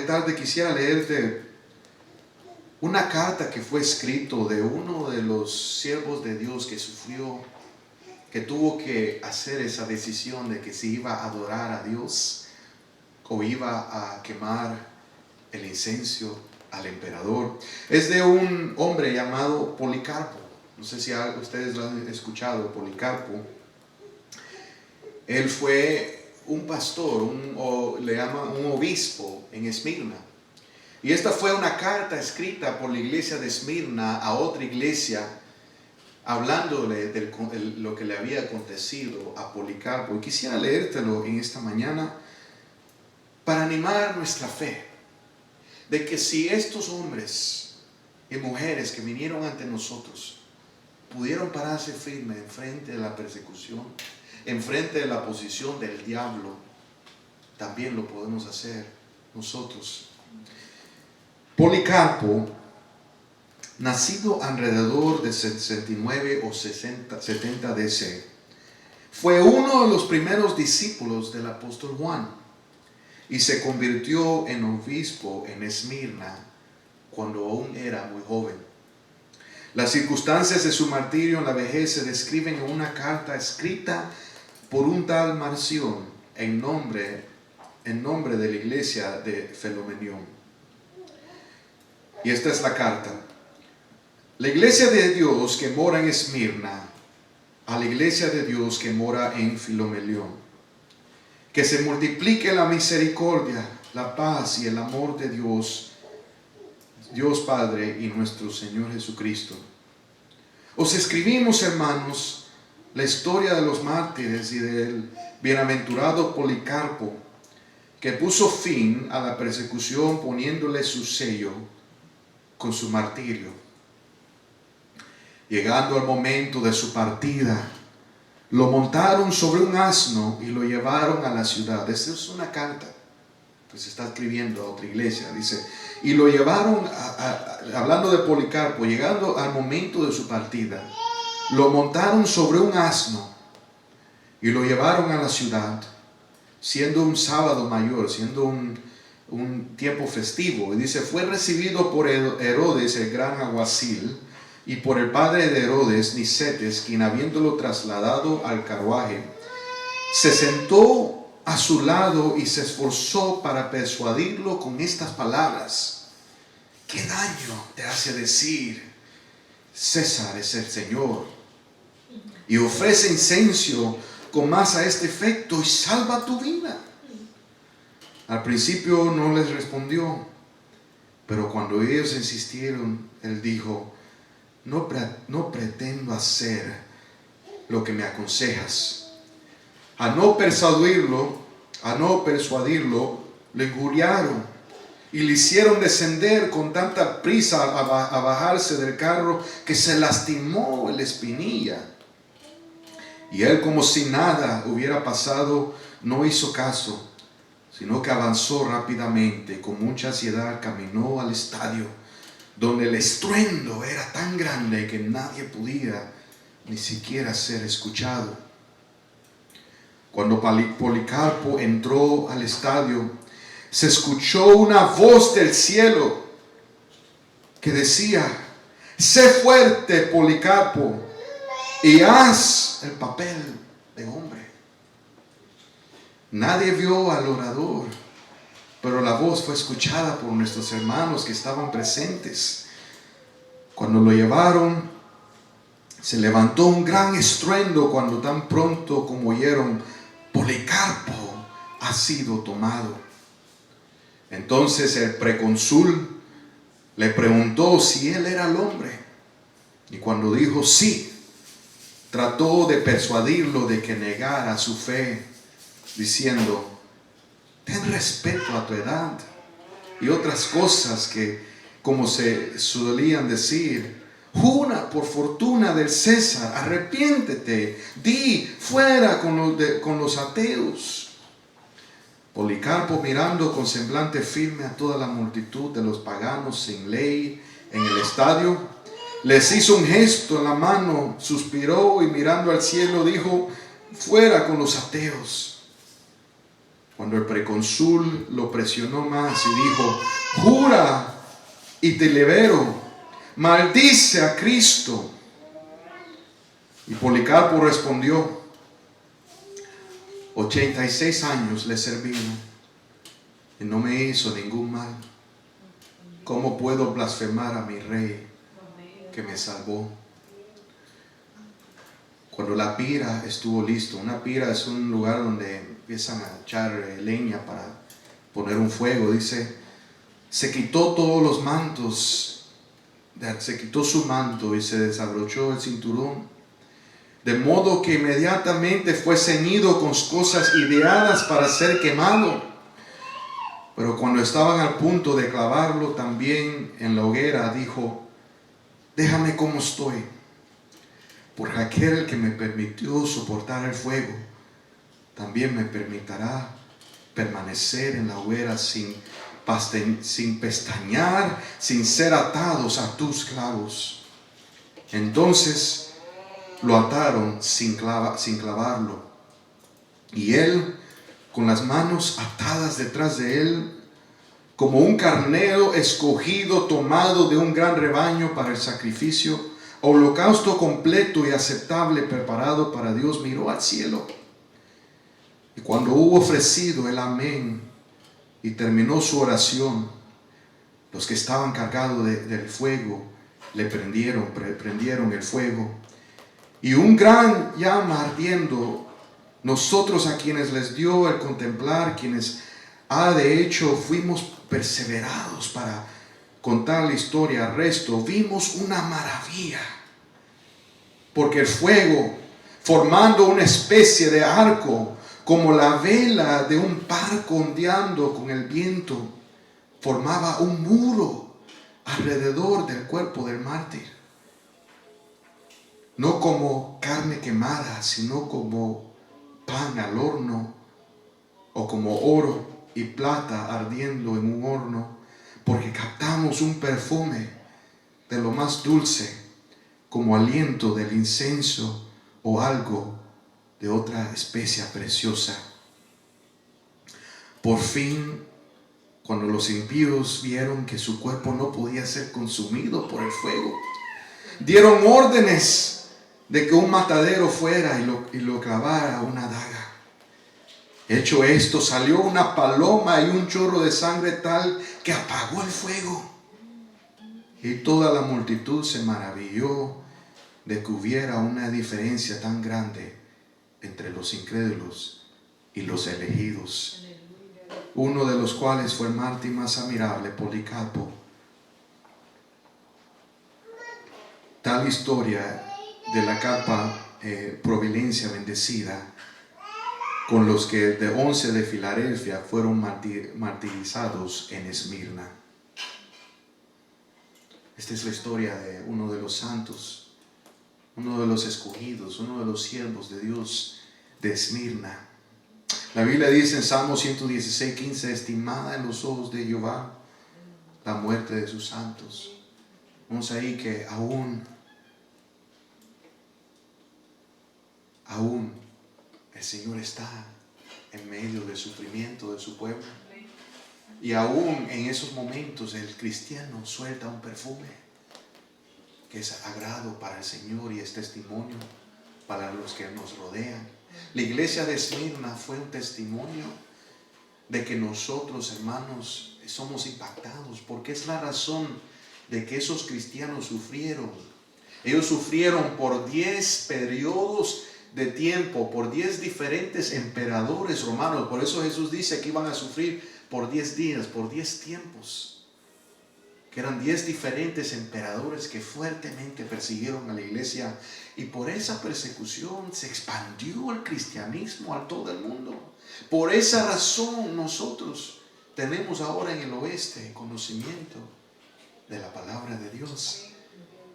tarde quisiera leerte una carta que fue escrito de uno de los siervos de Dios que sufrió, que tuvo que hacer esa decisión de que si iba a adorar a Dios o iba a quemar el incienso al emperador. Es de un hombre llamado Policarpo. No sé si ustedes lo han escuchado, Policarpo. Él fue un pastor, le llaman un obispo en Esmirna. Y esta fue una carta escrita por la iglesia de Esmirna a otra iglesia, hablándole de lo que le había acontecido a Policarpo. Y quisiera leértelo en esta mañana para animar nuestra fe, de que si estos hombres y mujeres que vinieron ante nosotros pudieron pararse firme en frente de la persecución, en frente de la posición del diablo, también lo podemos hacer nosotros. Policarpo, nacido alrededor de 69 o 70 DC, fue uno de los primeros discípulos del apóstol Juan y se convirtió en obispo en Esmirna cuando aún era muy joven. Las circunstancias de su martirio en la vejez se describen en una carta escrita por un tal Marción en nombre de la iglesia de Filomenión. Y esta es la carta. La iglesia de Dios que mora en Esmirna, a la iglesia de Dios que mora en Filomenión, que se multiplique la misericordia, la paz y el amor de Dios Padre y nuestro Señor Jesucristo. Os escribimos, hermanos, la historia de los mártires y del bienaventurado Policarpo, que puso fin a la persecución poniéndole su sello con su martirio. Llegando al momento de su partida, lo montaron sobre un asno y lo llevaron a la ciudad. Esta es una carta que se está escribiendo a otra iglesia. Dice, y lo llevaron, hablando de Policarpo, llegando al momento de su partida, lo montaron sobre un asno y lo llevaron a la ciudad, siendo un sábado mayor, siendo un tiempo festivo. Y dice, fue recibido por Herodes, el gran alguacil, y por el padre de Herodes, Nicetes, quien habiéndolo trasladado al carruaje, se sentó a su lado y se esforzó para persuadirlo con estas palabras: ¿qué daño te hace decir César es el Señor? Y ofrece incienso con más a este efecto y salva tu vida. Al principio no les respondió, pero cuando ellos insistieron, él dijo: no pretendo hacer lo que me aconsejas. A no persuadirlo, le injuriaron y le hicieron descender con tanta prisa a bajarse del carro que se lastimó la espinilla. Y él, como si nada hubiera pasado, no hizo caso, sino que avanzó rápidamente, con mucha ansiedad caminó al estadio, donde el estruendo era tan grande que nadie podía ni siquiera ser escuchado. Cuando Policarpo entró al estadio, se escuchó una voz del cielo que decía: sé fuerte, Policarpo, y haz el papel de hombre. Nadie vio al orador, pero la voz fue escuchada por nuestros hermanos que estaban presentes. Cuando lo llevaron, se levantó un gran estruendo cuando tan pronto como oyeron: Policarpo ha sido tomado. Entonces el precónsul le preguntó si él era el hombre, y cuando dijo sí, trató de persuadirlo de que negara su fe, diciendo: ten respeto a tu edad, y otras cosas que, como se solían decir, jura por fortuna del César, arrepiéntete, di fuera con los ateos. Policarpo, mirando con semblante firme a toda la multitud de los paganos sin ley en el estadio, les hizo un gesto en la mano, suspiró y mirando al cielo dijo: fuera con los ateos. Cuando el precónsul lo presionó más y dijo: jura y te libero, maldice a Cristo. Y Policarpo respondió: 86 años le he servido y no me hizo ningún mal. ¿Cómo puedo blasfemar a mi rey que me salvó? Cuando la pira estuvo listo, una pira es un lugar donde empiezan a echar leña para poner un fuego, dice, se quitó todos los mantos, se quitó su manto y se desabrochó el cinturón, de modo que inmediatamente fue ceñido con cosas ideadas para ser quemado. Pero cuando estaban al punto de clavarlo también en la hoguera, dijo: déjame como estoy, porque aquel que me permitió soportar el fuego también me permitirá permanecer en la hoguera sin sin pestañear, sin ser atados a tus clavos. Entonces lo ataron sin clavarlo. Y él, con las manos atadas detrás de él, como un carnero escogido, tomado de un gran rebaño para el sacrificio, holocausto completo y aceptable preparado para Dios, miró al cielo. Y cuando hubo ofrecido el amén y terminó su oración, los que estaban cargados del fuego le prendieron el fuego. Y un gran llama ardiendo, nosotros a quienes les dio el contemplar, quienes de hecho fuimos perseverados para contar la historia al resto, vimos una maravilla, porque el fuego, formando una especie de arco, como la vela de un barco ondeando con el viento, formaba un muro alrededor del cuerpo del mártir, no como carne quemada, sino como pan al horno, o como oro y plata ardiendo en un horno, porque captamos un perfume de lo más dulce, como aliento del incienso o algo de otra especia preciosa. Por fin, cuando los impíos vieron que su cuerpo no podía ser consumido por el fuego, dieron órdenes de que un matadero fuera y lo clavara a una daga. Hecho esto, salió una paloma y un chorro de sangre tal que apagó el fuego. Y toda la multitud se maravilló de que hubiera una diferencia tan grande entre los incrédulos y los elegidos, uno de los cuales fue el mártir más admirable, Policarpo. Tal historia de la carpa Providencia bendecida, con los que de 11 de Filadelfia fueron martirizados en Esmirna. Esta es la historia de uno de los santos, uno de los escogidos, uno de los siervos de Dios de Esmirna. La Biblia dice en Salmo 116:15, estimada en los ojos de Jehová la muerte de sus santos. Vemos ahí que aún el Señor está en medio del sufrimiento de su pueblo. Y aún en esos momentos el cristiano suelta un perfume que es agrado para el Señor y es testimonio para los que nos rodean. La iglesia de Esmirna fue un testimonio de que nosotros, hermanos, somos impactados, porque es la razón de que esos cristianos sufrieron. Ellos sufrieron por 10 periodos de tiempo, por 10 diferentes emperadores romanos. Por eso Jesús dice que iban a sufrir por 10 días, por 10 tiempos, que eran 10 diferentes emperadores que fuertemente persiguieron a la iglesia, y por esa persecución se expandió el cristianismo a todo el mundo. Por esa razón nosotros tenemos ahora en el oeste conocimiento de la palabra de Dios,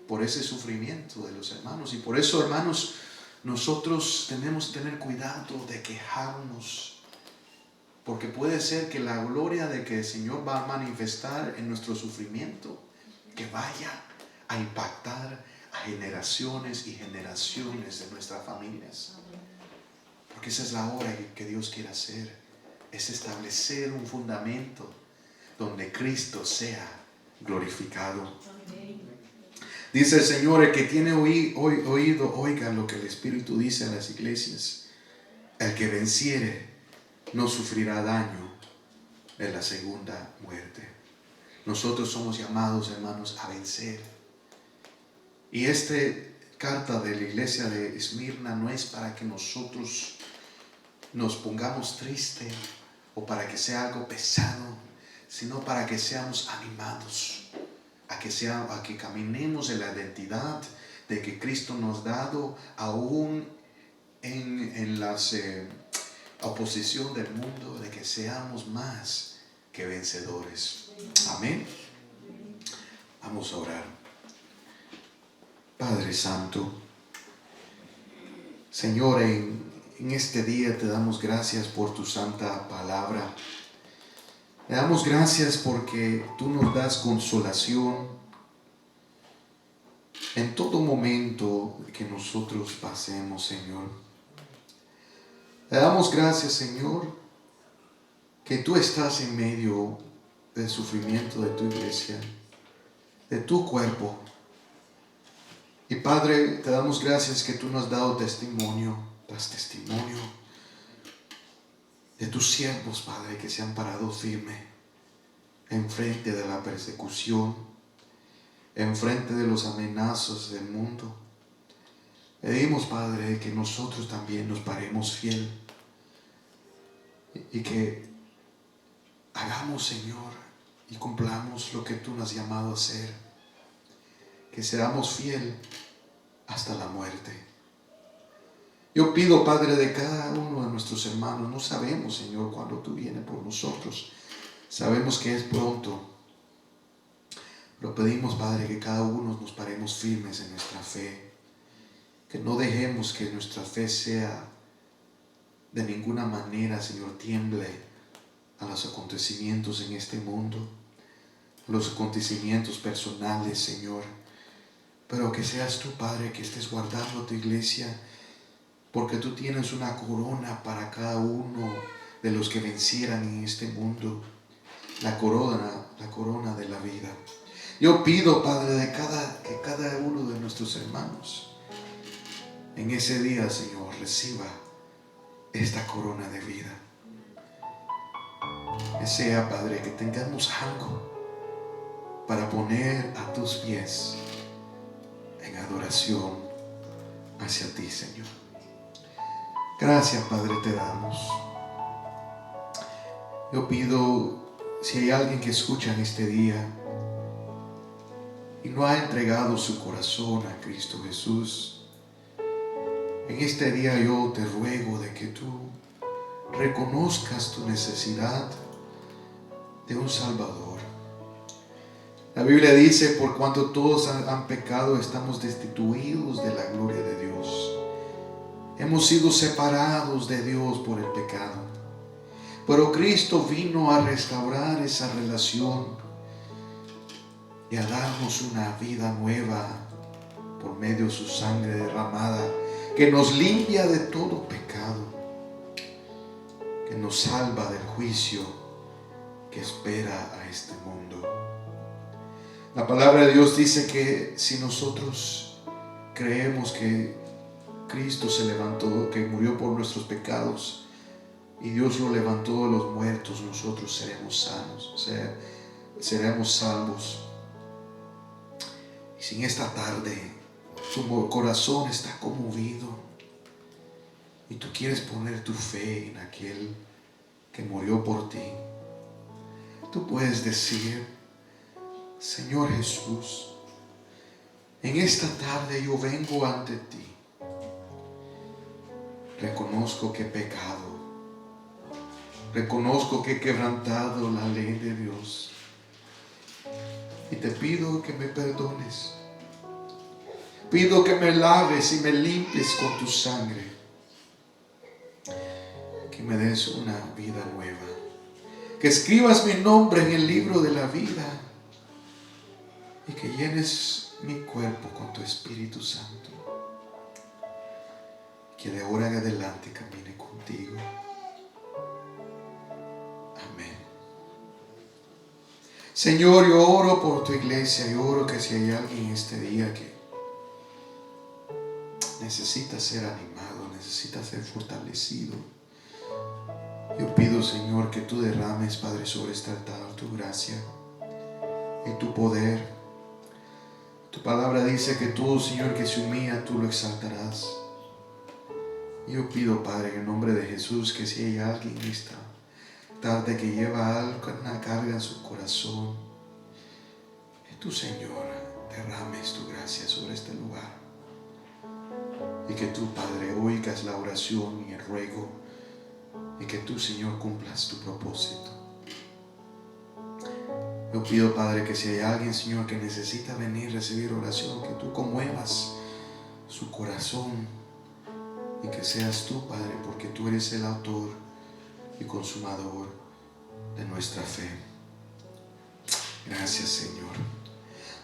por ese sufrimiento de los hermanos. Y por eso, hermanos, nosotros tenemos que tener cuidado de quejarnos, porque puede ser que la gloria de que el Señor va a manifestar en nuestro sufrimiento, que vaya a impactar a generaciones y generaciones de nuestras familias. Porque esa es la obra que Dios quiere hacer, es establecer un fundamento donde Cristo sea glorificado. Dice el Señor, el que tiene oído, oiga lo que el Espíritu dice a las iglesias. El que venciere no sufrirá daño en la segunda muerte. Nosotros somos llamados, hermanos, a vencer. Y esta carta de la iglesia de Esmirna no es para que nosotros nos pongamos tristes o para que sea algo pesado, sino para que seamos animados, a que caminemos en la identidad de que Cristo nos ha dado, aún en la oposición del mundo, de que seamos más que vencedores. Amén. Vamos a orar. Padre Santo, Señor, en este día te damos gracias por tu santa palabra. Le damos gracias porque tú nos das consolación en todo momento que nosotros pasemos, Señor. Le damos gracias, Señor, que tú estás en medio del sufrimiento de tu iglesia, de tu cuerpo. Y Padre, te damos gracias que tú nos has dado testimonio tras testimonio de tus siervos, Padre, que se han parado firme en frente de la persecución, en frente de los amenazas del mundo. Pedimos, Padre, que nosotros también nos paremos fiel y que hagamos, Señor, y cumplamos lo que tú nos has llamado a hacer, que seamos fiel hasta la muerte. Yo pido, Padre, de cada uno de nuestros hermanos, no sabemos, Señor, cuándo tú vienes por nosotros, sabemos que es pronto, pero pedimos, Padre, que cada uno nos paremos firmes en nuestra fe, que no dejemos que nuestra fe sea de ninguna manera, Señor, tiemble a los acontecimientos en este mundo, a los acontecimientos personales, Señor, pero que seas tú, Padre, que estés guardando a tu iglesia, porque tú tienes una corona para cada uno de los que vencieran en este mundo, la corona de la vida. Yo pido, Padre, que cada uno de nuestros hermanos en ese día, Señor, reciba esta corona de vida. Que sea, Padre, que tengamos algo para poner a tus pies en adoración hacia ti, Señor. Gracias, Padre, te damos. Yo pido, si hay alguien que escucha en este día y no ha entregado su corazón a Cristo Jesús, en este día yo te ruego de que tú reconozcas tu necesidad de un Salvador. La Biblia dice, por cuanto todos han pecado, estamos destituidos de la gloria de Dios. Hemos sido separados de Dios por el pecado. Pero Cristo vino a restaurar esa relación y a darnos una vida nueva por medio de su sangre derramada, que nos limpia de todo pecado, que nos salva del juicio que espera a este mundo. La palabra de Dios dice que si nosotros creemos que Cristo se levantó, que murió por nuestros pecados y Dios lo levantó de los muertos, nosotros seremos sanos, seremos salvos. Y si en esta tarde tu corazón está conmovido y tú quieres poner tu fe en aquel que murió por ti, tú puedes decir: Señor Jesús, en esta tarde yo vengo ante ti. Reconozco que he pecado. Reconozco que he quebrantado la ley de Dios. Y te pido que me perdones. Pido que me laves y me limpies con tu sangre. Que me des una vida nueva. Que escribas mi nombre en el libro de la vida. Y que llenes mi cuerpo con tu Espíritu Santo. Que de ahora en adelante camine contigo. Amén. Señor, yo oro por tu iglesia. Yo oro que si hay alguien en este día que necesita ser animado, necesita ser fortalecido, yo pido, Señor, que tú derrames, Padre, sobre este altar tu gracia y tu poder. Tu palabra dice que todo, Señor, que se humilla, tú lo exaltarás. Yo pido, Padre, en el nombre de Jesús, que si hay alguien en esta tarde que lleva algo, una carga en su corazón, que tú, Señor, derrames tu gracia sobre este lugar. Y que tú, Padre, oigas la oración y el ruego, y que tú, Señor, cumplas tu propósito. Yo pido, Padre, que si hay alguien, Señor, que necesita venir a recibir oración, que tú conmuevas su corazón y que seas tú, Padre, porque tú eres el autor y consumador de nuestra fe. Gracias, Señor.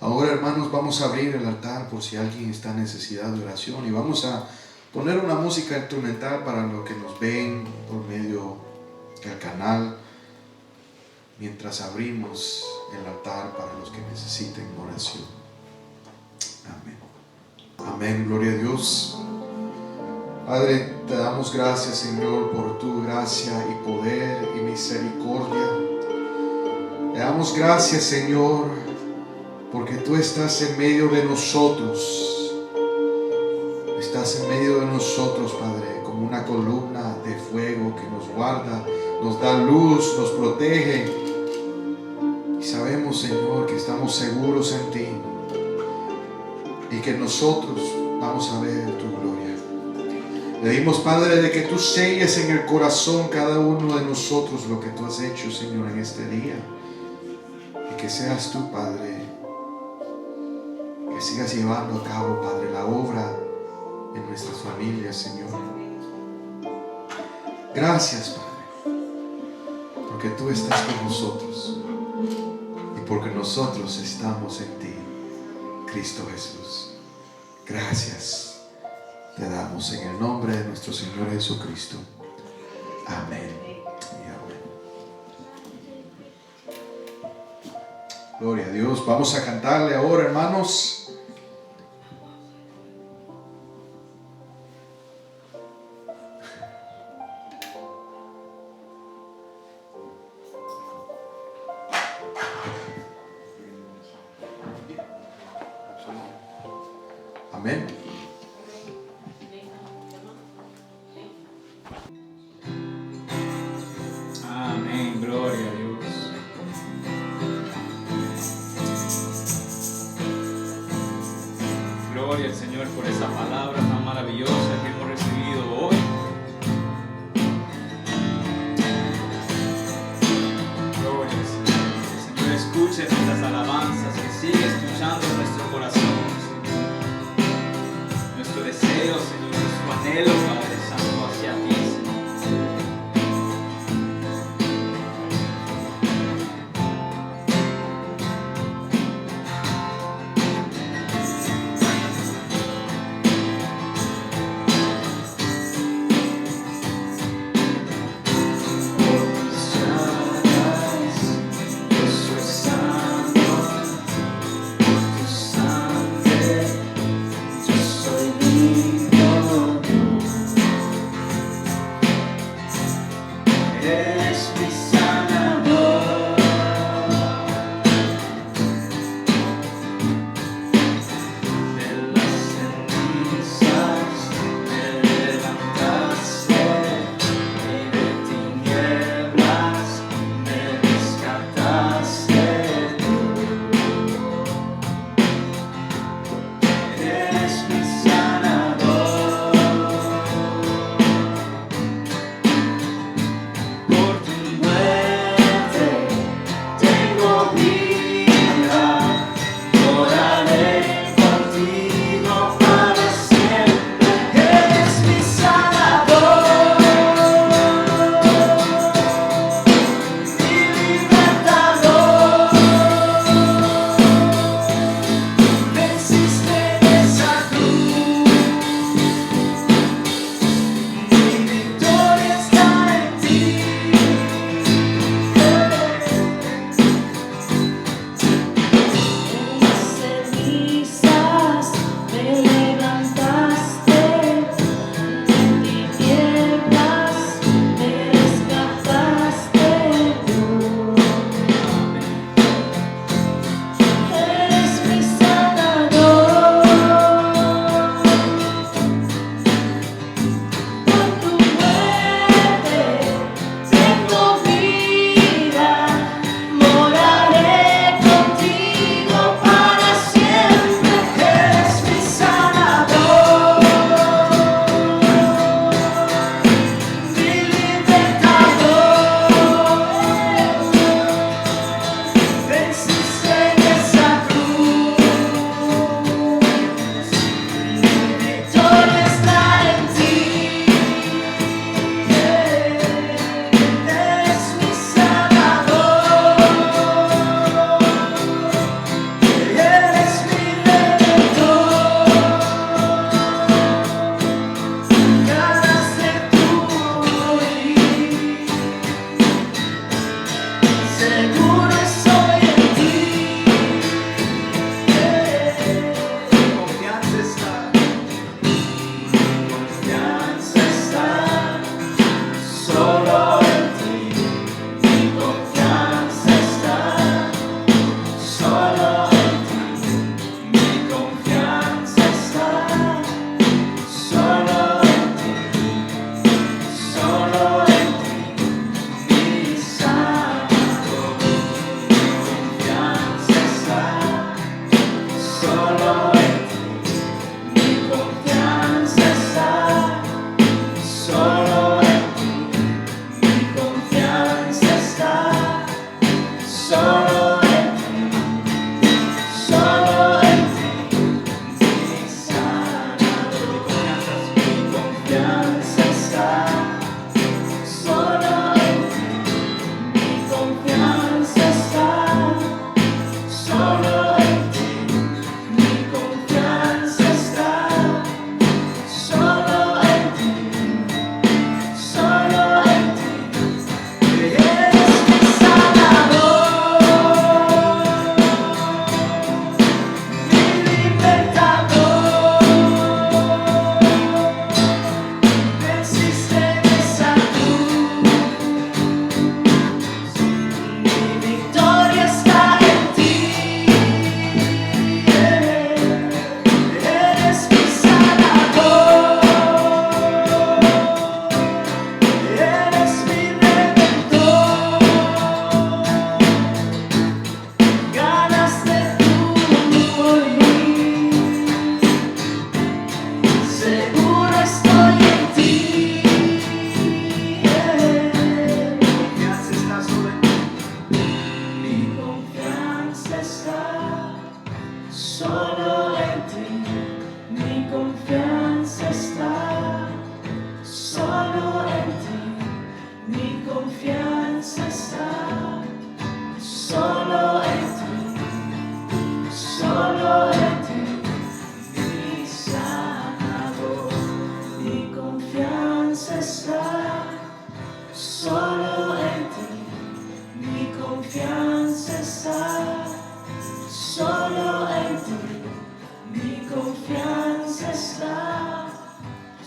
Ahora, hermanos, vamos a abrir el altar por si alguien está en necesidad de oración, y vamos a poner una música instrumental para los que nos ven por medio del canal, mientras abrimos el altar para los que necesiten oración. Amén. Amén, gloria a Dios. Padre, te damos gracias, Señor, por tu gracia y poder y misericordia. Te damos gracias, Señor, porque tú estás en medio de nosotros. Estás en medio de nosotros, Padre, como una columna de fuego que nos guarda, nos da luz, nos protege. Y sabemos, Señor, que estamos seguros en ti y que nosotros vamos a ver tu gloria. Pedimos, Padre, de que tú selles en el corazón cada uno de nosotros lo que tú has hecho, Señor, en este día. Y que seas tú, Padre, que sigas llevando a cabo, Padre, la obra en nuestras familias, Señor. Gracias, Padre, porque tú estás con nosotros y porque nosotros estamos en ti, Cristo Jesús. Gracias te damos en el nombre de nuestro Señor Jesucristo. Amén y amén. Gloria a Dios. Vamos a cantarle ahora, hermanos. Amén. Amén, gloria a Dios. Gloria al Señor por esa palabra tan maravillosa que hemos recibido hoy. Gloria al Señor. Señor, escuche nuestras alabanzas, que sigue escuchando nuestro corazón, Señor. Nuestro deseo, Señor, nuestro anhelo, Padre Santo, hacia ti, Señor. Yo soy limpio.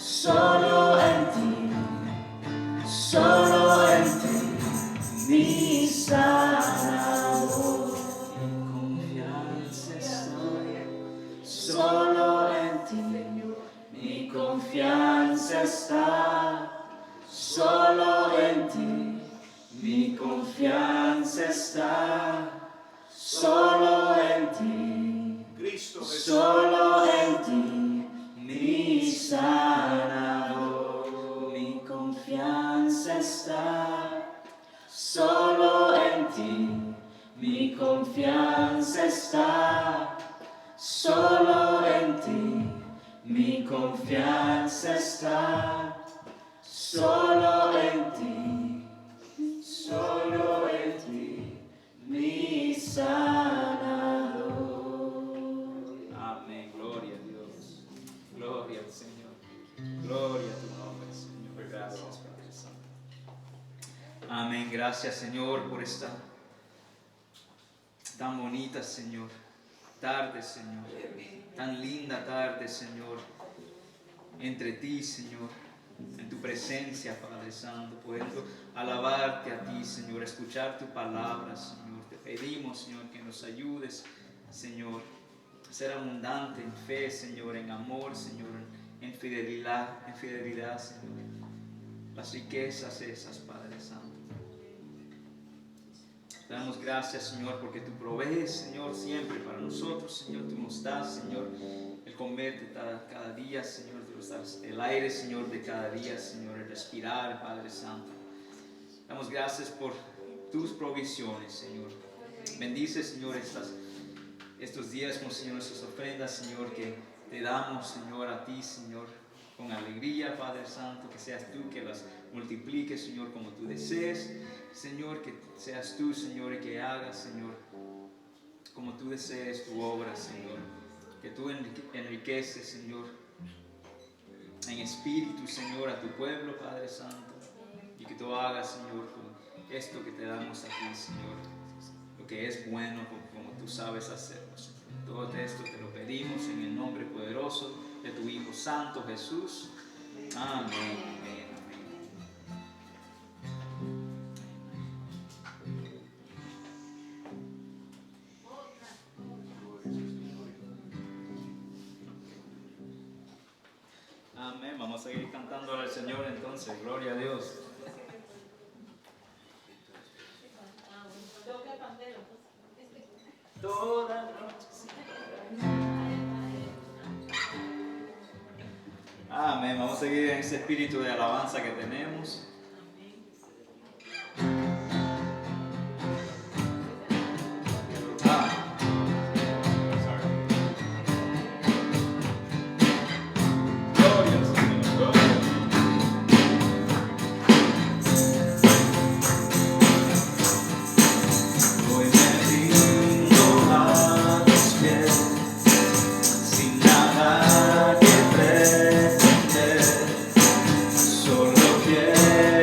solo en ti, solo en ti, mi sanador. Confianza estoy, Solo en ti, mi confianza está. Solo en ti, mi confianza está. Solo en ti, Cristo Jesús. solo en ti, mi sanador. Mi confianza está. Solo en ti, mi confianza está. Solo en ti, mi confianza está. Solo en ti, solo en ti, mi sanador. amén, gloria a Dios, gloria al Señor, gloria a tu nombre, Señor, gracias Padre Santo. Amén, gracias Señor por esta tan bonita, Señor, tarde, Señor, tan linda tarde, Señor, entre ti, Señor, en tu presencia, Padre Santo, pudiendo alabarte a ti, Señor, escuchar tu palabra, Señor. Te pedimos, Señor, que nos ayudes, Señor, a ser abundante en fe, Señor, en amor, Señor, en fidelidad, Señor. Las riquezas esas, Padre Santo. Te damos gracias, Señor, porque tú provees, Señor, siempre para nosotros, Señor. Tú nos das, Señor, el comer de cada día, Señor. Tú nos das el aire, Señor, de cada día, Señor, el respirar, Padre Santo. Damos gracias por tus provisiones, Señor. Bendice, Señor, estos diezmos, Señor, estas ofrendas, Señor, que te damos, Señor, a ti, Señor, con alegría, Padre Santo, que seas tú que las multipliques, Señor, como tú desees. Señor, que seas tú, Señor, y que hagas, Señor, como tú desees tu obra, Señor. Que tú enriqueces, Señor, en espíritu, Señor, a tu pueblo, Padre Santo. Y que tú hagas, Señor, con esto que te damos a ti, Señor, lo que es bueno, como tú sabes hacerlo, Señor. Todo esto te lo pedimos en el nombre poderoso de tu Hijo Santo, Jesús. Amén, amén, amén. Amén. Vamos a seguir cantando al Señor entonces. Gloria a Dios. Toda noche. Amén. Vamos a seguir en ese espíritu de alabanza que tenemos. Gloria al Señor. Gloria. Hoy me rindo a tus pies, sin nada que pretender, solo quiero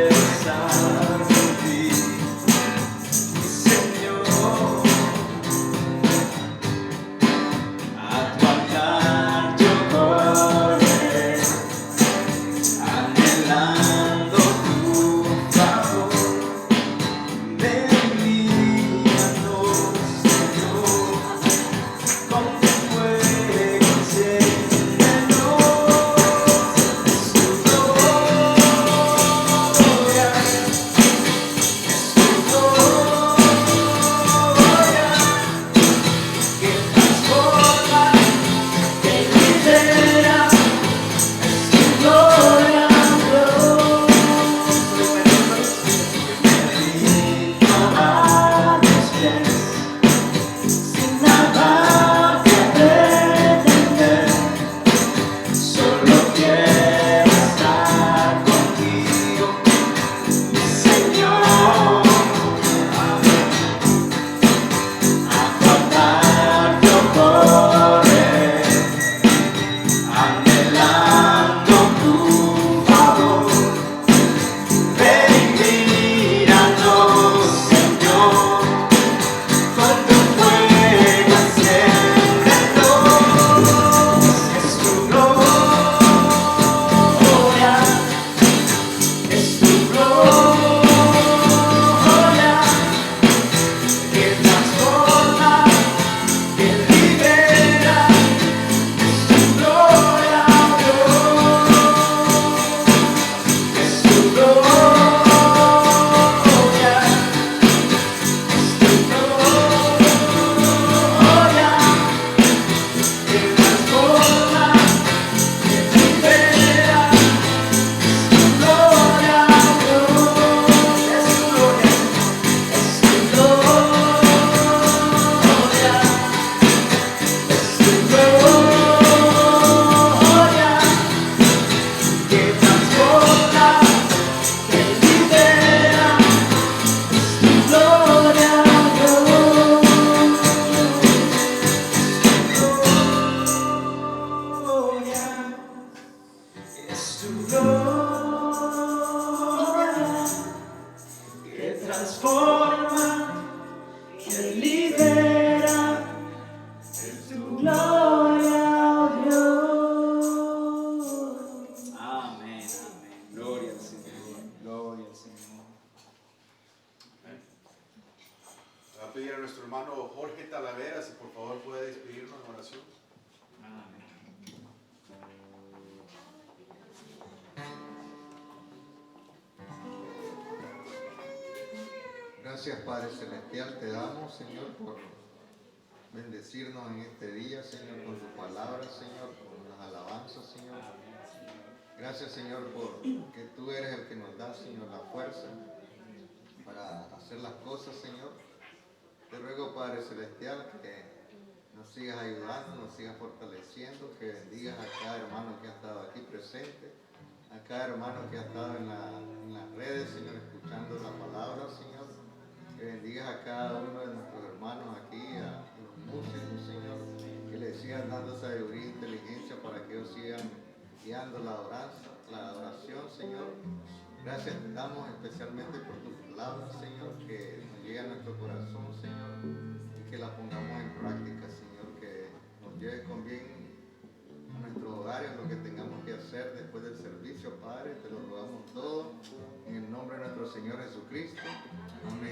gloria que transforma, que libera, es tu gloria, oh Dios. Amén, amén. Gloria al Señor, gloria al Señor. Voy a pedir a nuestro hermano Jorge Talavera si por favor puede despedirnos en oración. Amén. Gracias Padre Celestial, te damos Señor por bendecirnos en este día, Señor, con tu palabra, Señor, con las alabanzas, Señor. Gracias Señor porque tú eres el que nos da, Señor, la fuerza para hacer las cosas, Señor. Te ruego Padre Celestial que nos sigas ayudando, nos sigas fortaleciendo, que bendigas a cada hermano que ha estado aquí presente, a cada hermano que ha estado en las redes, Señor, escuchando la palabra, Señor. Que bendigas a cada uno de nuestros hermanos aquí, a los músicos, Señor, que les sigan dando sabiduría e inteligencia para que ellos sigan guiando la adoración, Señor. Gracias te damos especialmente por tu palabra, Señor, que nos llegue a nuestro corazón, Señor, y que la pongamos en práctica, Señor, que nos lleve con bien a nuestros hogares, lo que tengamos que hacer después del servicio, Padre, te lo rogamos todo, en el nombre de nuestro Señor Jesucristo. Amén.